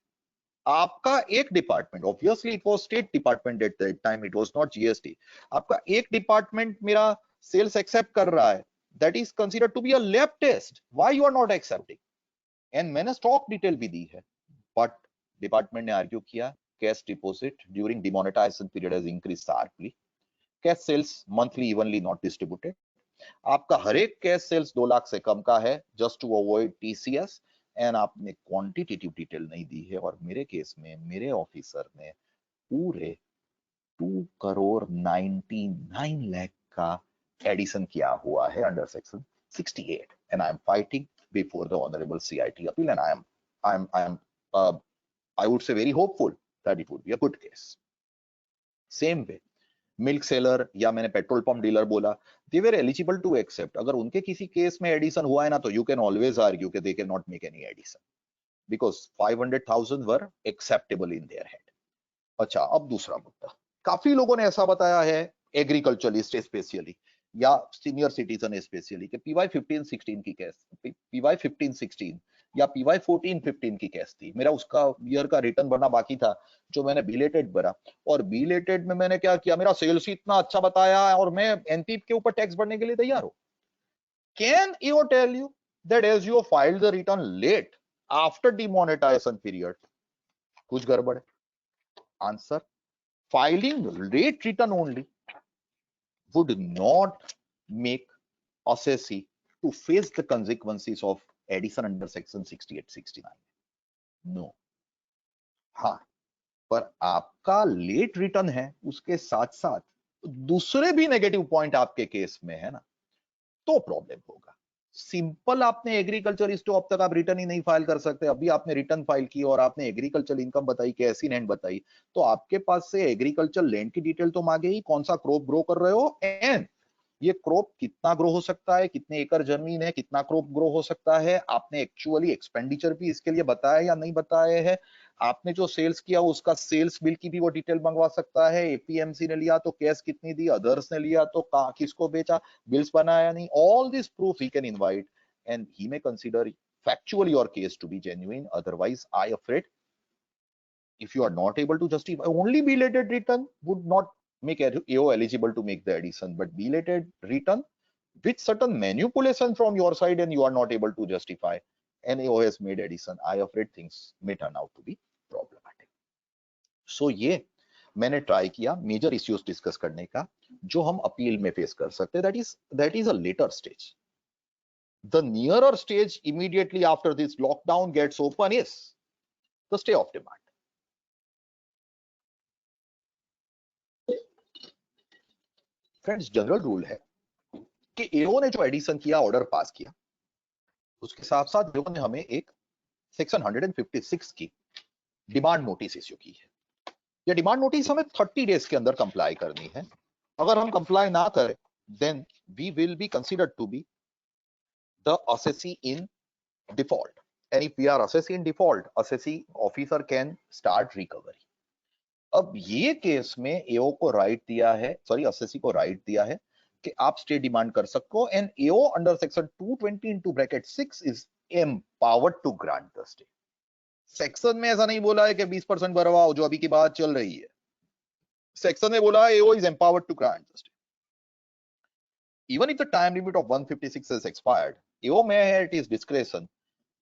आपका एक department, obviously it was state department at that time, it was not GST, आपका एक डिपार्टमेंट मेरा सेल्स एक्सेप्ट कर रहा है, that is considered to be a lab test, why you are not accepting, and मैंने स्टॉक डिटेल भी दी है, बट डिपार्टमेंट ने आर्ग्यू किया cash deposit during demonetisation period has increase sharply, cash sales monthly evenly not distributed, आपका हर एक cash sales 2 lakh से कम का है just to avoid TCS, and आपने क्वांटिटेटिव डिटेल नहीं दी है। और मेरे केस में मेरे ऑफिसर ने पूरे 2 करोड़ 99 लाख का एडिशन किया हुआ है under section 68, and I am fighting before the honourable CIT appeal, and I would say very hopeful that it would be a good case. Same way, milk seller या मैंने पेट्रोल पंप डीलर बोला, दे वर eligible to accept. अगर उनके किसी case में addition हुआ है ना, तो यू कैन ऑलवेज आर्ग्यू कि they can not make any addition because 500,000 were acceptable in their head. अच्छा, अब दूसरा मुद्दा, काफी लोगों ने ऐसा बताया है, एग्रीकल्चरलिस्ट स्पेशली या सीनियर सिटीजन स्पेशली, कि पीवाई 15-16 की केस, पीवाई 15-16 या पीवाई 14-15 की केस थी. मेरा उसका ईयर का रिटर्न भरना बाकी था, जो मैंने बिलेटेड भरा. और बिलेटेड में मैंने क्या किया, मेरा सेल्स ही इतना अच्छा बताया और मैं एनपीपी के ऊपर टैक्स भरने के लिए तैयार हूं. Can you tell you that as you filed the return late after demonetisation period कुछ गड़बड़ है? आंसर, filing late return only would not make assessee to face the consequences of addition under section 68-69. No. हाँ, पर आपका late return है, उसके साथ साथ दूसरे भी नेगेटिव पॉइंट आपके केस में है ना, तो प्रॉब्लम होगा. सिंपल आपने एग्रीकल्चरिस्ट, तो अब तक आप रिटर्न ही नहीं फाइल कर सकते. अभी आपने रिटर्न फाइल की और आपने एग्रीकल्चर इनकम बताई, कैसी लैंड बताई, तो आपके पास से एग्रीकल्चर लैंड की डिटेल तो मांगे ही, कौन सा क्रॉप ग्रो कर रहे हो एंड ये क्रॉप कितना ग्रो हो सकता है, कितने एकड़ जमीन है, कितना क्रॉप ग्रो हो सकता है. आपने एक्चुअली एक्सपेंडिचर भी इसके लिए बताया या नहीं बताया है. आपने जो सेल्स किया उसका सेल्स बिल की भी वो डिटेल मंगवा सकता है. एपीएमसी ने लिया तो कैश कितनी दी, अदर्स ने लिया तो किसको बेचा, बिल्स बनाया नहीं. All this proof he can invite and he may consider factually your case to be genuine. Otherwise, I afraid if you are not able to justify, only belated return would not make AO eligible to make the addition, but belated return with certain manipulation from your side and you are not able to justify, and AO has made addition, I afraid things may turn out to be problematic. So ये मैंने try किया major issues discuss करने का जो हम appeal में face कर सकते हैं. that is a later stage. The nearer stage immediately after this lockdown gets open is the stay of demand. Friends, general rule है कि एओ ने जो एडिशन किया, ऑर्डर पास किया, उसके साथ साथ एओ ने हमें एक सेक्शन 156 की डिमांड नोटिस इश्यू की है. ये डिमांड नोटिस हमें 30 डेज के अंदर कंप्लाई करनी है. अगर हम कंप्लाई ना करें then we will be considered to be the assessee in default, and if we are assessee in default, assessee officer can start recovery. अब ये केस में एओ को राइट दिया है, सॉरी assessee को राइट दिया है कि आप स्टे डिमांड कर सकते हो, and AO under section 220 into bracket 6 is empowered to grant the stay. Section में ऐसा नहीं बोला है कि 20% भरवाओ जो अभी की बात चल रही है. सेक्शन में बोला है AO is empowered to grant the stay. Even if the time limit of 156 has expired, AO may at his discretion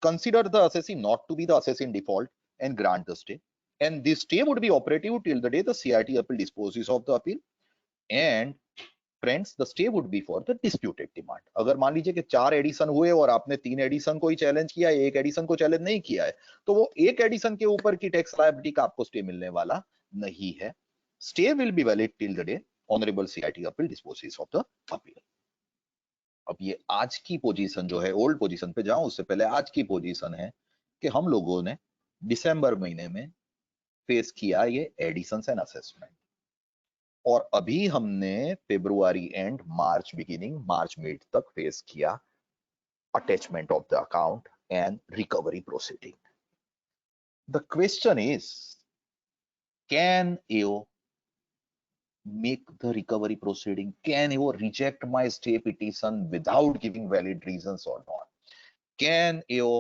consider the assessee not to be the assessee in default and grant the stay. And this stay would be operative till the day the CIT appeal disposes of the appeal. And friends, the stay would be for the disputed demand. अगर मान लीजिए कि 4 addition हुए और आपने 3 addition को ही challenge किया, एक एडिशन को चैलेंज नहीं किया है, तो वो एक एडिशन के ऊपर की टैक्स लायबिलिटी का आपको स्टे मिलने वाला नहीं है. Stay will be valid till the day honorable CIT appeal disposes of the appeal. अब ये आज की पोजीशन जो है, ओल्ड पोजीशन पे जाऊं उससे पहले आज की पोजीशन है कि हम लोगों ने दिसंबर महीने में फेस किया ये एडिशंस एंड असेसमेंट, और अभी हमने February and March beginning, March mid तक फेस किया attachment of the account and recovery proceeding. The question is, can AO make the recovery proceeding? Can AO reject my stay petition without giving valid reasons or not? Can AO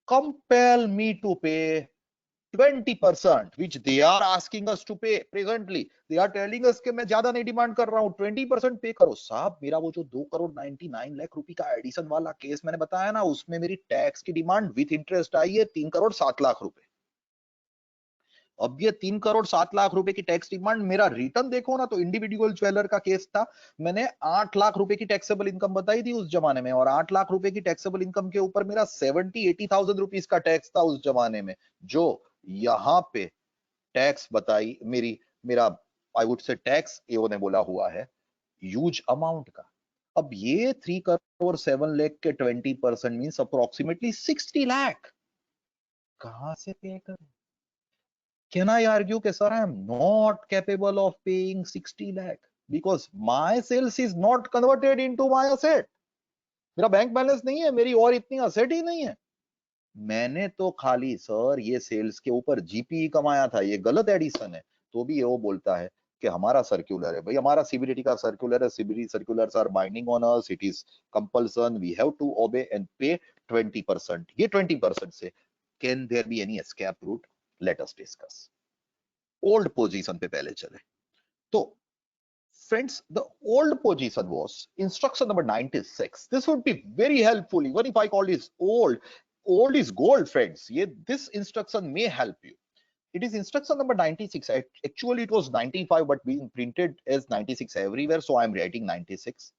compel me to pay 20% which they are asking us to pay presently? They are telling us कि मैं ज्यादा नहीं demand कर रहा हूं, 20% पे करो. साहब, मेरा वो जो 2,99 लाख रुपए का एडिशन वाला केस मैंने बताया ना, उसमें मेरी टैक्स की डिमांड विथ इंटरेस्ट आई है 3,07 लाख रुपए. अब ये 3,07 लाख रुपए की टैक्स डिमांड, मेरा रिटर्न देखो ना तो इंडिविजुअल ज्वेलर का केस था, मैंने 8 लाख रुपए की टैक्सेबल इनकम बताई थी उस जमाने में, और 8 लाख रुपए की टैक्सेबल इनकम के ऊपर मेरा 70-80,000 रुपीस का टैक्स था उस जमाने में, जो यहाँ पे टैक्स बताई मेरा आई वुड से टैक्स एओ ने बोला हुआ है ह्यूज अमाउंट का. अब ये 3,07 लाख के 20% मींस अप्रोक्सीमेटली 60 लाख कहां से पे करें? Can I argue that, sir, I am not capable of paying 60 lakh because my sales is not converted into my asset? मेरा बैंक बैलेंस नहीं है, मेरी और इतनी असेट ही नहीं है. मैंने तो खाली सर ये सेल्स के ऊपर जीपी कमाया था, ये गलत एडिशन है. तो भी ये वो बोलता है कि हमारा सर्कुलर है. भाई हमारा सीबीडीटी का सर्कुलर है, CBD circulars are binding on us, it is compulsion, we have to obey and pay 20%. ये 20% से can there be any escape route? Let us discuss. Old position पे पहले चले. तो friends, the old position was instruction number 96. This would be very helpful even if I call this old. Old is gold, friends. This instruction may help you. It is instruction number 96. Actually, it was 95, but being printed as 96 everywhere, so I'm writing 96.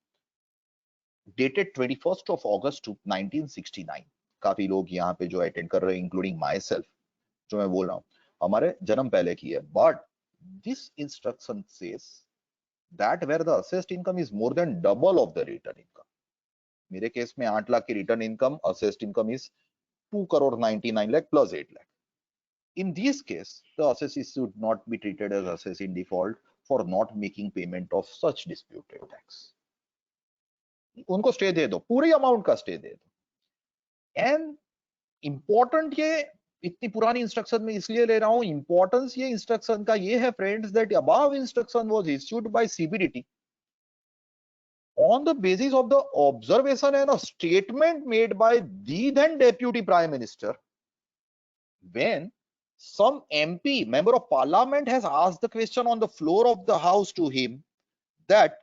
Dated 21st of August to 1969. काफी लोग यहाँ पे जो attend कर रहे हैं, including my self, जो मैं बोल रहा हूँ, हमारे जन्म पहले की है. But this instruction says that where the assessed income is more than double of the return income. मेरे केस में 8 लाख की return income, assessed income is 2 crore 99 lakh plus 8 lakh. In this case, the assessee should not be treated as assessee in default for not making payment of such disputed tax. उनको stay दे दो, पूरी amount का stay दे दो. And important ये इतनी पुरानी instruction में इसलिए ले रहा हूं, इंपॉर्टेंस ये इंस्ट्रक्शन का ये है friends, that above instruction was issued by CBDT on the basis of the observation and a statement made by the then deputy prime minister when some MP, member of parliament, has asked the question on the floor of the house to him that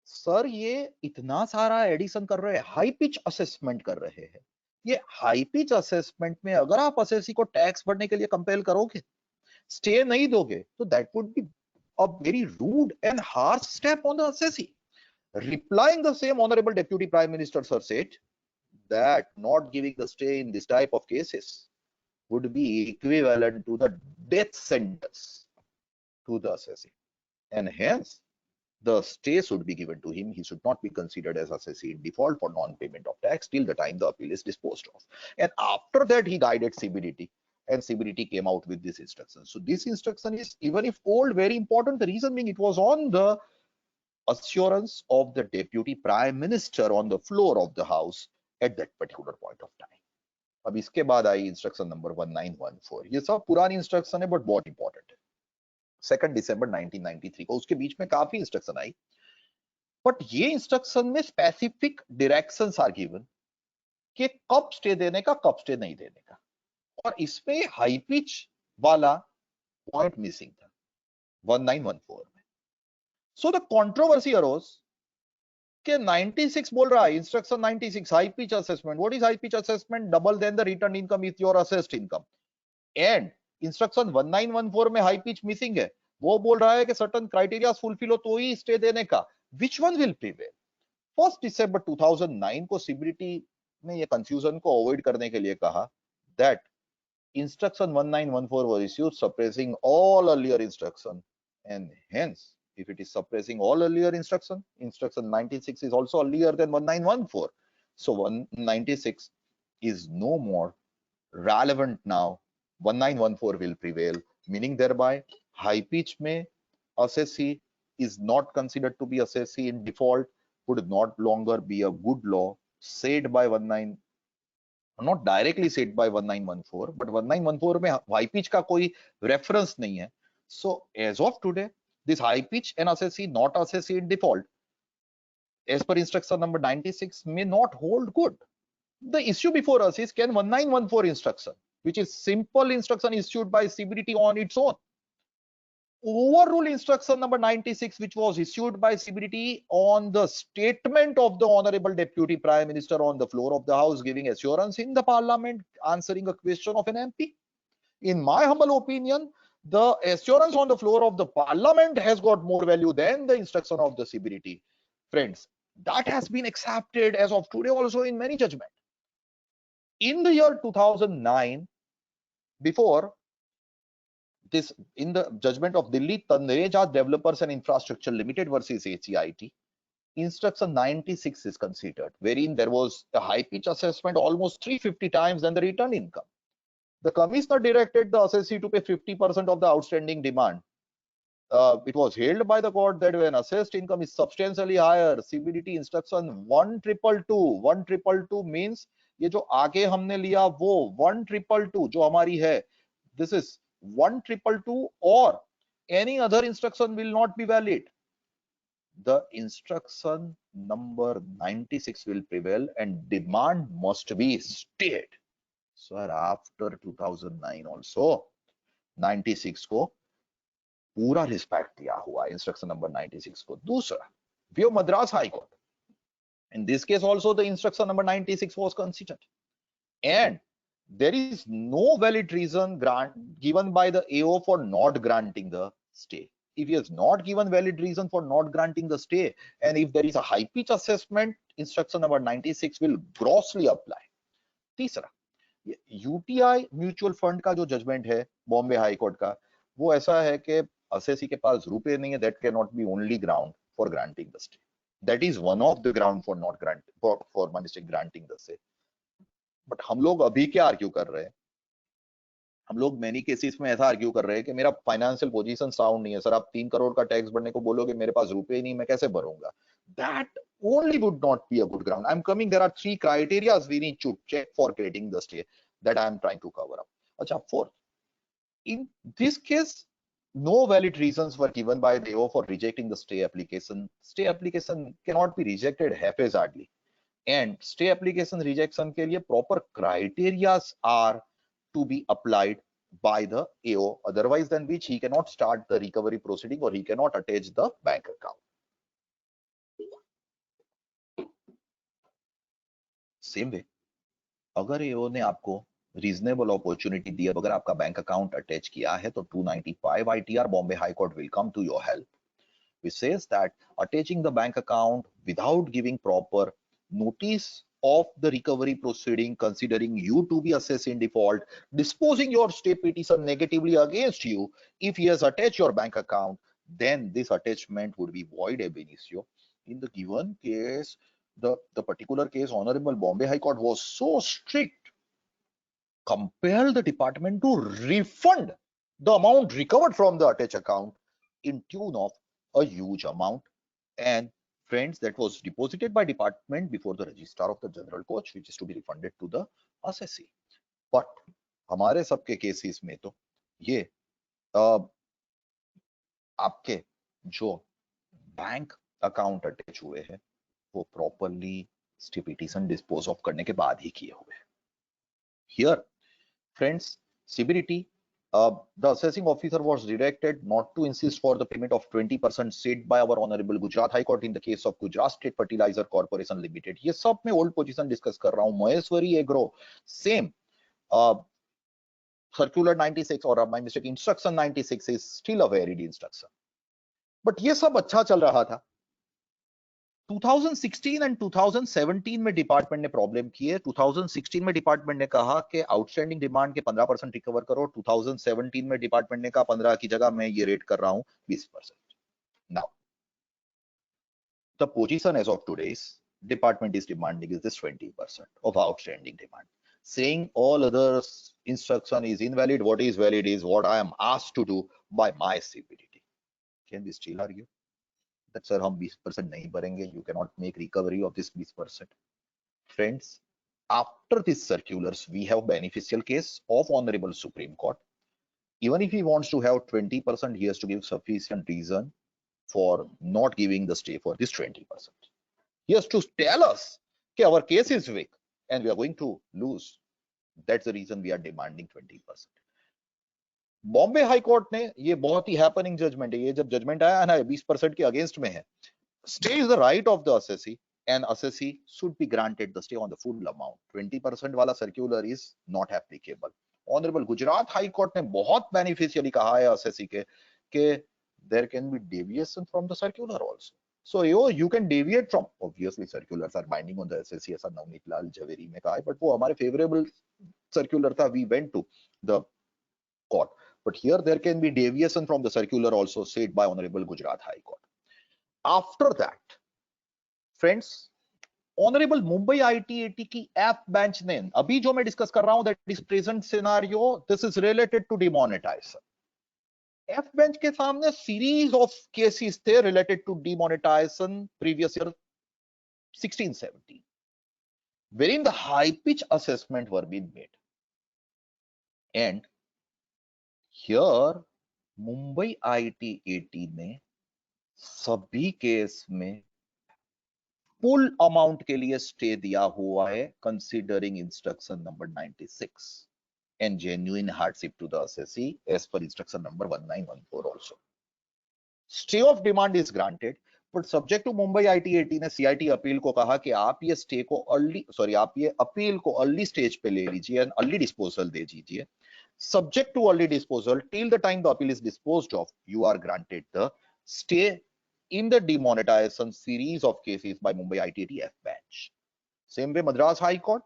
sir ये इतना सारा addition कर रहे हैं, high pitch assessment कर रहे हैं, ये हाई पिच असेसमेंट में अगर आप असेसी को टैक्स भरने के लिए कंपेल करोगे, स्टे नहीं दोगे, तो that would be a very rude and harsh step on the assessee. Replying the same, honorable deputy prime minister sir said that not giving the stay in this type of cases would be equivalent to the death sentence to the assessee, and hence the stay should be given to him. He should not be considered as assessee in default for non-payment of tax till the time the appeal is disposed of. And after that, he guided CBDT, and CBDT came out with this instruction. So this instruction is, even if old, very important. The reason being, it was on the assurance of the deputy prime minister on the floor of the house at that particular point of time. अब इसके बाद आई instruction number 1914. ये सब पुरानी instruction है, but बहुत important है. 2 दिसंबर 1993 को, उसके बीच में काफी इंस्ट्रक्शन आई, बट ये इंस्ट्रक्शन में स्पेसिफिक डायरेक्शंस आर गिवन कि कब स्टे देने का, कब स्टे नहीं देने का. और इसमें हाई पिच वाला पॉइंट मिसिंग था 1914 में. सो द कंट्रोवर्सी अरोज कि 96 बोल रहा है, instruction 96 high pitch assessment. What is high pitch assessment? Double then the return income with your assessed income. And instruction 1914 में हाई पिच मिसिंग है. वो बोल रहा है कि सर्टेन क्राइटेरिया फुलफिल हो तो ही स्टे देने का. Which one will prevail? 1 दिसंबर 2009 को सीबीडीटी ने ये कंफ्यूजन को अवॉइड करने के लिए कहा that instruction 1914 was issued suppressing all earlier instruction, and hence if it is suppressing all earlier instruction, instruction 96 is also earlier than 1914. So 196 is no more relevant now. 1914 will prevail, meaning thereby high pitch में assessee is not considered to be assessee in default, would not longer be a good law said by 19, not directly said by 1914, but 1914 में high pitch का कोई reference नहीं है. So as of today, this high pitch and assessee, not assessee in default, as per instruction number 96, may not hold good. The issue before us is, can 1914 instruction, which is simple instruction issued by CBDT on its own, overrule instruction number 96, which was issued by CBDT on the statement of the honorable deputy prime minister on the floor of the house, giving assurance in the parliament, answering a question of an MP? In my humble opinion, the assurance on the floor of the parliament has got more value than the instruction of the CBDT. Friends, that has been accepted as of today also in many judgment. In the year 2009, before this, in the judgment of Delhi Tanreja Developers and Infrastructure Limited versus HEIT, instruction 96 is considered, wherein there was a high pitch assessment almost 350 times than the return income. The commissioner directed the assessee to pay 50% of the outstanding demand. It was held by the court that when assessed income is substantially higher, CBDT instruction 1222 means ये जो आगे हमने लिया वो 1222 जो हमारी है, this is 1222 or any other instruction will not be valid. The instruction number 96 will prevail and demand must be stayed. Sir, after 2009 also 96 को पूरा रिस्पेक्ट दिया हुआ इंस्ट्रक्शन नंबर 96 को. दूसरा, we have Madras High Court. In this case also the instruction number 96 was considered, and there is no valid reason given by the AO for not granting the stay. If he has not given valid reason for not granting the stay, and if there is a high pitch assessment, instruction number 96 will grossly apply. तीसरा, UTI mutual fund का जो judgement है Bombay high court का, वो ऐसा है कि assessee के पास रुपए नहीं है, that cannot be only ground for granting the stay. That is one of the ground for not granting, for ministry granting the stay. But हम लोग अभी क्या आर्ग्यू कर रहे हैं? हम लोग मैनी केसेस में ऐसा आर्ग्यू कर रहे हैं कि मेरा फाइनेंशियल पोजीशन साउंड नहीं है. सर, आप 3 करोड़ का टैक्स भरने को बोलोगे, मेरे पास रुपए नहीं, मैं कैसे भरूंगा? That only would not be a good ground. I'm coming, there are 3 criteria we need to check for creating the stay that I am trying to cover up. Acha, fourth, in this case, no valid reasons were given by the AO for rejecting the stay application. Stay application cannot be rejected haphazardly. And stay application rejection के लिए proper criterias are to be applied by the AO, otherwise than which he cannot start the recovery proceeding or he cannot attach the bank account. Same way, अगर AO ने आपको reasonable opportunity दी, अगर आपका bank account attach किया है, तो 295 ITR Bombay High Court will come to your help, which says that attaching the bank account without giving proper notice of the recovery proceeding, considering you to be assessed in default, disposing your stay petition negatively against you, if he has attached your bank account, then this attachment would be void ab initio. In the given case, the particular case, Honorable Bombay High Court was so strict, compelled the department to refund the amount recovered from the attached account in tune of a huge amount. And friends, that was deposited by department before the registrar of the general court, which is to be refunded to the assessee. But हमारे सबके cases में तो ये आपके जो bank account attach हुए हैं वो properly stay petition dispose of करने के बाद ही किए हुए हैं. Here, friends, CBDT, the assessing officer was directed not to insist for the payment of 20% set by our Honorable Gujarat High Court in the case of Gujarat State Fertilizer Corporation Limited. ये सब में old position discuss कर रहा हूँ. Maheshwari Agro, same. Circular 96 or my mistake, instruction 96 is still a valid instruction. But ये सब अच्छा चल रहा था. 2016 एंड 2017 में डिपार्टमेंट ने प्रॉब्लम की है. 2016 में डिपार्टमेंट ने कहा कि आउटस्टैंडिंग डिमांड के 15% रिकवर करो. 2017 में डिपार्टमेंट ने कहा 15 की जगह मैं ये रेट कर रहा हूं 20%. Now the position as of today is department is demanding is this 20% of outstanding demand, saying all other instruction is invalid. What is valid is what I am asked to do by my CBDT. Can we still argue that sir हम 20% नहीं भरेंगे, you cannot make recovery of this 20%? Friends, after these circulars we have beneficial case of Honorable Supreme Court. Even if he wants to have 20%, he has to give sufficient reason for not giving the stay for this 20%. He has to tell us that our case is weak and we are going to lose. That's the reason we are demanding 20%. Bombay high court ने ये बहुत ही happening judgement है. ये जब judgement आया ना 20% के against में है. Stay is the right of the assessee and assessee should be granted the stay on the full amount. 20% वाला circular is not applicable. Honourable Gujarat high court ने बहुत बेनिफिशियली कहा है असेसी के कि there can be deviation from the circular also. So you can deviate from, obviously circulars are binding on the SSC, ऐसा नवनीत लाल जवेरी ने कहा है, but वो हमारे favorable circular था, we went to the court. But here there can be deviation from the circular also said by Honorable Gujarat High Court. After that, friends, honourable Mumbai ITAT की F bench ने, अभी जो मैं discuss कर रहा हूं, that is present scenario, this is related to demonetisation. F bench के सामने सीरीज ऑफ केसेस थे related to demonetisation previous year 16-17, wherein the high pitch assessment were being made. And here Mumbai ITAT ने सभी case में full amount के लिए stay दिया हुआ है, considering instruction number 96 and genuine hardship to the assessee as per instruction number 1914 also. Stay of demand is granted, but subject to Mumbai ITAT ने CIT appeal को कहा कि आप ये स्टे को आप ये अपील को अर्ली स्टेज पे ले लीजिए एंड अर्ली डिस्पोजल दे दीजिए. Subject to early disposal, till the time the appeal is disposed of, you are granted the stay in the demonetization series of cases by Mumbai ITAT F bench. Same way Madras High Court.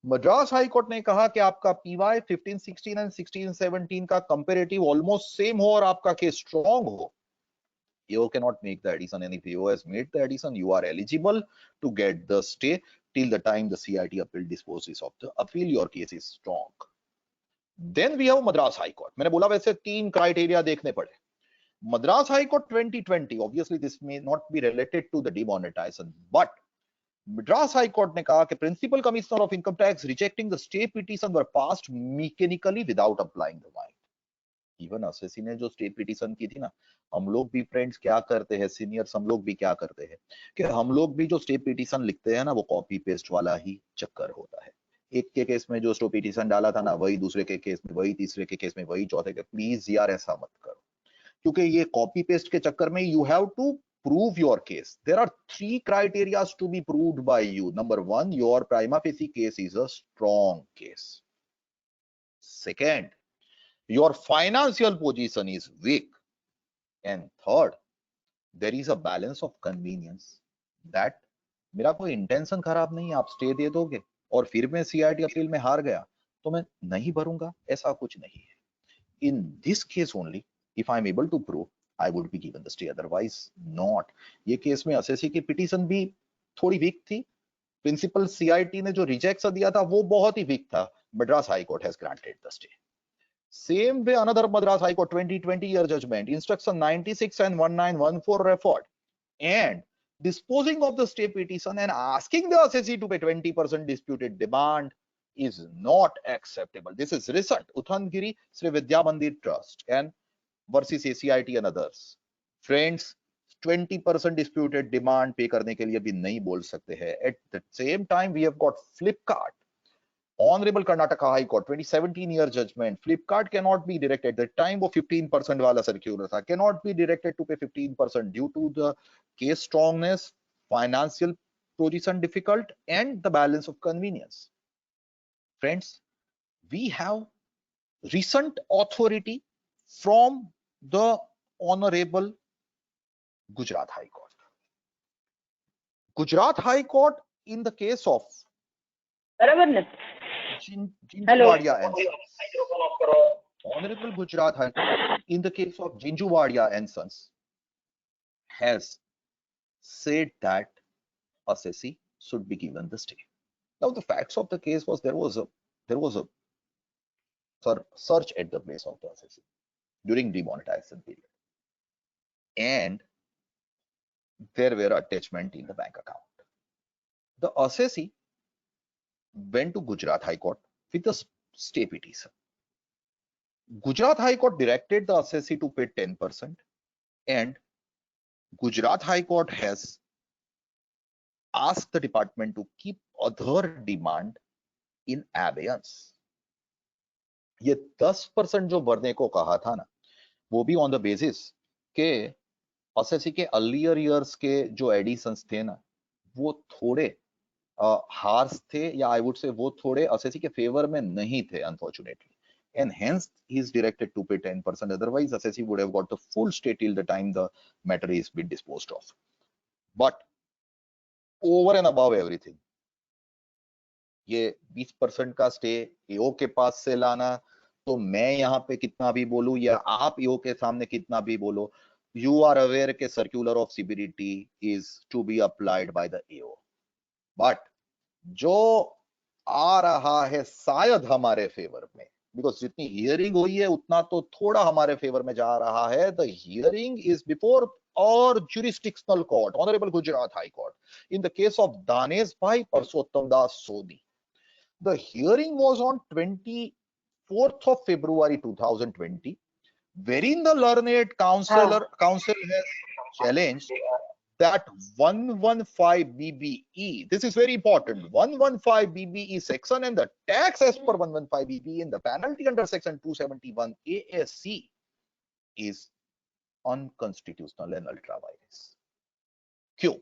Madras high court ने कहा कि आपका PY 15-16 and 16-17 का comparative almost same हो और आपका case strong हो. AO cannot make the addition, and if AO has made the addition, you are eligible to get the stay till the time the CIT appeal disposes of the appeal. Your case is strong. Then we have Madras High Court. मैंने बोला वैसे 3 criteria देखने पड़े. Madras High Court 2020, obviously this may not be related to the demonetization, but Madras High Court ने कहा कि Principal Commissioner of Income Tax rejecting the stay petition were passed mechanically without applying the mind. Even assessee ने जो stay petition की थी ना, हम लोग भी फ्रेंड्स क्या करते हैं, सीनियर्स हम लोग भी क्या करते हैं कि हम लोग भी जो stay petition लिखते हैं ना, वो कॉपी पेस्ट वाला ही चक्कर होता है. एक के केस में जो स्टे पिटीशन डाला था ना, वही दूसरे के केस में, वही तीसरे के केस में, वही चौथे के. प्लीज यार ऐसा मत करो, क्योंकि ये कॉपी पेस्ट के चक्कर में you have to prove your case. There are 3 criteria to be proved by you. Number 1, your prima facie case is a strong case. Second, your financial position is weak. And third, there is a balance of convenience that मेरा कोई intention खराब नहीं है, आप stay दे दोगे और फिर मैं CIT अपील में हार गया तो मैं नहीं भरूंगा, ऐसा कुछ नहीं है. In this case only, if I am able to prove, I would be given the stay, otherwise not. ये केस में असेसी की पिटीशन भी थोड़ी वीक थी. प्रिंसिपल CIT ने जो रिजेक्शन दिया था वो बहुत ही वीक था. Madras high court has granted the stay. Same way another Madras High Court 2020 year judgment, instruction 96 and 1914 referred, and disposing of the stay petition and asking the assessee to pay 20% disputed demand is not acceptable. This is recent, Uthandgiri Sri Vidya Mandir Trust and versus ACIT and others. Friends, 20% disputed demand पे करने के लिए भी नहीं बोल सकते हैं. At the same time, we have got Flipkart. Honorable Karnataka High Court 2017 year judgment. Flipkart cannot be directed. At the time वो 15% वाला circular था, cannot be directed to pay 15% due to the case strongness, financial position difficult, and the balance of convenience. Friends, we have recent authority from the Honorable Gujarat High Court. Gujarat High Court in the case of Jinjuwadia and Sons. Honorable Gujarat High Court in the case of Jinjuwadia and Sons has said that assessee should be given the stay. Now the facts of the case was there was a search at the place of the assessee during demonetization period, and there were attachment in the bank account. The assessee went to Gujarat High Court with a stay petition. Gujarat High Court directed the assessee to pay 10%, and Gujarat High Court has asked the department to keep other demand in abeyance. ये 10% जो भरने को कहा था ना, वो भी on the basis के असेसी के अर्लियर ईयर्स के जो एडिशंस थे ना, वो थोड़े हार्श थे, या आई वुड से वो थोड़े असेसी के फेवर में नहीं थे unfortunately, and hence he is directed to pay 10%. Otherwise assessee would have got the full stay till the time the matter is been disposed of. But over and above everything, ये 20% का stay AO के पास से लाना, तो मैं यहाँ पे कितना भी बोलूं या आप AO के सामने कितना भी बोलो, you are aware के circular of CBDT is to be applied by the AO. But जो आ रहा है शायद हमारे फेवर में, बिकॉज जितनी हियरिंग हुई है उतना तो थोड़ा हमारे फेवर में जा रहा है. द हियरिंग इज बिफोर और jurisdictional court, Honorable Gujarat High Court, in the case of Danesh Bhai Parshottam Das Soni. The hearing was on 24th of February 2020, wherein the learned counsel has challenged that 115 BBE, this is very important, 115 BBE section and the tax as per 115 BBE in the penalty under section 271 ASC is unconstitutional and ultra virus. क्यों?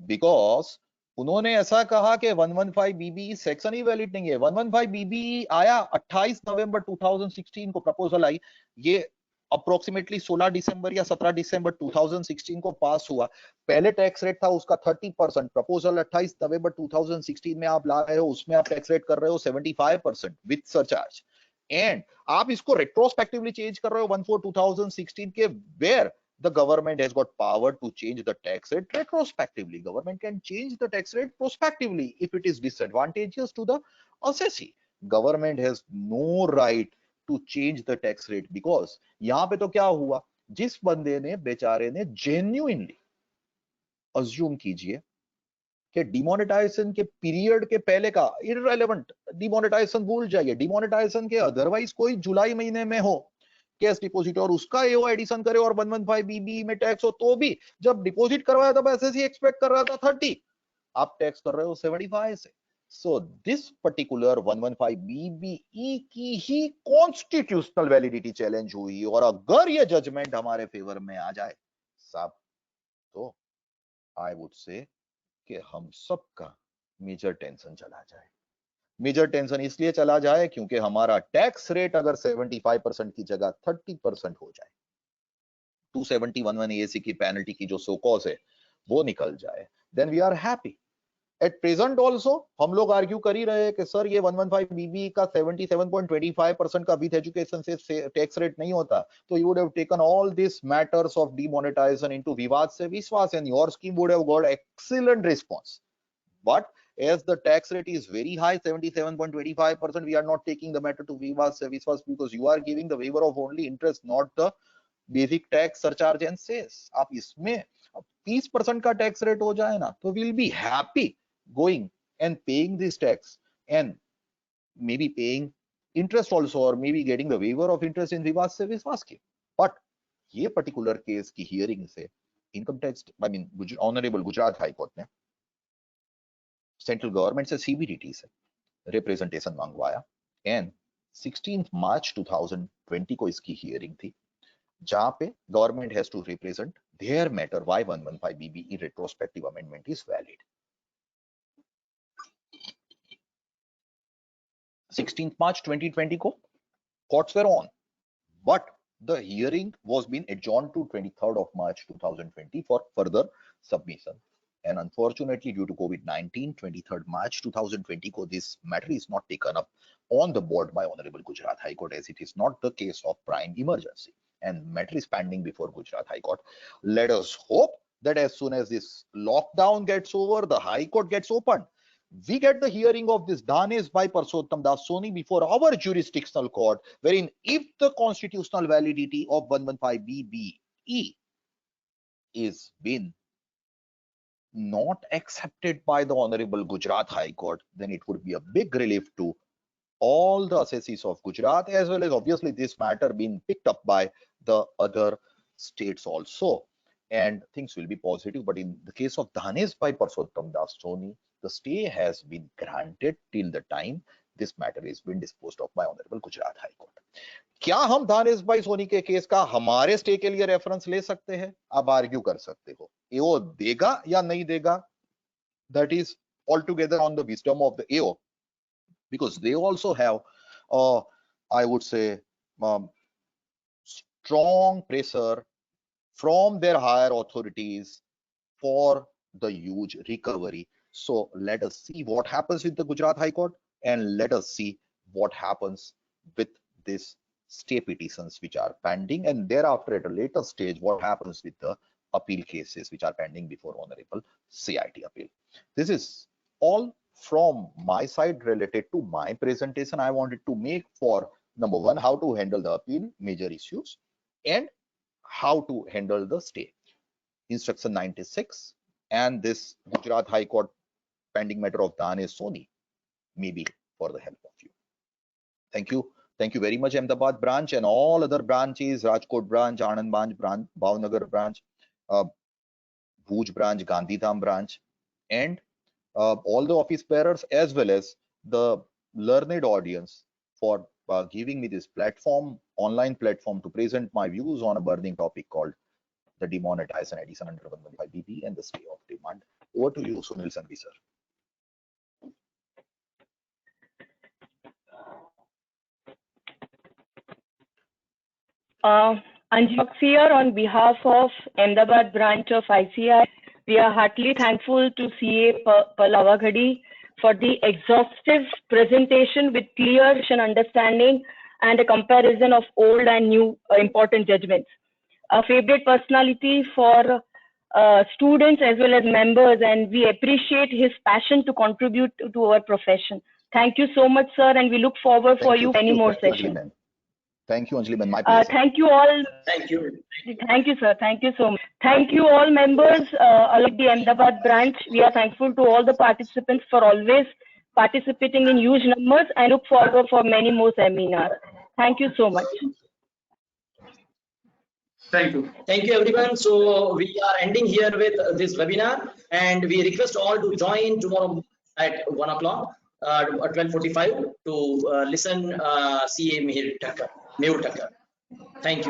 Because उन्होंने ऐसा कहा कि 115 BBE section ही valid नहीं है. 115 BBE आया 28 नवंबर 2016 को proposal आई, ये अप्रोक्सीमेटली 16 दिसंबर या 17 दिसंबर 2016 को पास हुआ. पहले टैक्स रेट था उसका 30%, प्रपोजल 28 नवंबर 2016 में आप ला रहे हो, उसमें आप टैक्स रेट कर रहे हो 75% विद सरचार्ज, एंड आप इसको रेट्रोस्पेक्टिवली चेंज कर रहे हो 1/4/2016 के, where the government has got power to change the tax rate retrospectively. Government can change the tax rate prospectively if it is disadvantageous to the assessee. Government has no right to change the tax rate, because यहां पे तो क्या हुआ, जिस बंदे ने बेचारे ने genuinely assume कीजिए कि डिमोनेटाइजेशन के पीरियड के पहले का इररेलेवेंट, डिमोनेटाइजेशन भूल जाइए, डिमोनेटाइजेशन के अदरवाइज कोई जुलाई महीने में हो कैश डिपॉजिट और उसका एओ एडिशन करे और 115 बीबी में टैक्स हो, तो भी जब डिपॉजिट करवाया तब एसएससी एक्सपेक्ट कर रहा था 30, आप टैक्स कर रहे हो 75 से. सो दिस पर्टिकुलर 115 बीबीई की ही कॉन्स्टिट्यूशनल वैलिडिटी चैलेंज हुई, और अगर ये जजमेंट हमारे फेवर में आ जाए साहब, तो आई वुड से कि हम सबका मेजर टेंशन चला जाए. मेजर टेंशन इसलिए चला जाए क्योंकि हमारा टैक्स रेट अगर 75% की जगह 30% हो जाए, 271 एसी की पेनल्टी की जो सो कॉज है वो निकल जाए, then we are happy. At present also हम लोग आर्ग्यू कर ही रहे हैं कि सर ये 115 बीबी का 77.25% का विद एजुकेशन से टैक्स रेट नहीं होता, तो you would have taken all this matters of demonetisation into विवाद से विश्वास, and your scheme would have got excellent response. But as the tax rate is very high, 77.25%, we are not taking the matter to Viva Services, because you are giving the waiver of only interest, not the basic tax surcharge and cess. आप इसमें 30% का tax rate हो जाए ना, तो we'll be happy going and paying this tax and maybe paying interest also, or maybe getting the waiver of interest in Viva Services scheme. But ये particular case की hearing से income tax, I mean, Honorable Gujarat High Court ने central government से CBDT से representation मंगवाया, and 16 मार्च 2020 को इसकी हियरिंग थी, जहां पे government has to represent their matter why 115 BBE retrospective amendment is valid. 16 मार्च 2020 को courts were on, but the hearing was being adjourned to 23rd of March 2020 for further submission. And unfortunately, due to COVID-19, 23rd March 2020 ko this matter is not taken up on the board by Honorable Gujarat High Court, as it is not the case of prime emergency, and matter is pending before Gujarat High Court. Let us hope that as soon as this lockdown gets over, the High Court gets opened, we get the hearing of this Danesh Bhai Parshottam Das Soni before our jurisdictional court, wherein if the constitutional validity of 115 BBE is been not accepted by the Honorable Gujarat High Court, then it would be a big relief to all the assessees of Gujarat, as well as obviously this matter being picked up by the other states also, and things will be positive. But in the case of Danesh Bhai Parshottam Das Soni, the stay has been granted till the time this matter is been disposed of by Honorable Gujarat High Court. क्या हम दानेश भाई सोनी के case का हमारे stay के लिए reference ले सकते हैं? आप आर्ग्यू कर सकते हो, एओ देगा या नहीं देगा, that is all together on the wisdom of the AO, because they also have I would से strong pressure from their higher authorities for the huge recovery. So let us see what happens with the Gujarat High Court, and let us see what happens with this stay petitions which are pending, and thereafter at a later stage what happens with the appeal cases which are pending before Honorable CIT appeal. This is all from my side related to my presentation I wanted to make for number one, how to handle the appeal major issues and how to handle the stay. Instruction 96 and this Gujarat High Court pending matter of Danesh Soni may be for the help of you. Thank you. Thank you very much, Ahmedabad branch and all other branches, Rajkot branch, Anand branch, Bhavnagar branch, Bhuj branch, Gandhidham branch, and all the office bearers as well as the learned audience for giving me this platform, online platform to present my views on a burning topic called the demonetization edition under 115BB and the stay of demand. Over to you, Sunil Sanghvi, sir. Anjali here on behalf of Ahmedabad branch of ICAI. We are heartily thankful to CA Pallavaghadi for the exhaustive presentation with clear understanding and a comparison of old and new important judgments. A favorite personality for students as well as members, and we appreciate his passion to contribute to our profession. Thank you so much, sir, and we look forward for you many more sessions. Thank you, Anjali ma'am. My pleasure. Thank you all. Thank you. Thank you, sir. Thank you so much. Thank you all members of the Ahmedabad branch. We are thankful to all the participants for always participating in huge numbers and look forward for many more seminars. Thank you so much. Thank you. Thank you, everyone. So we are ending here with this webinar, and we request all to join tomorrow at 1 o'clock, 12:45 to listen CA Mehul Thakkar. Thank you.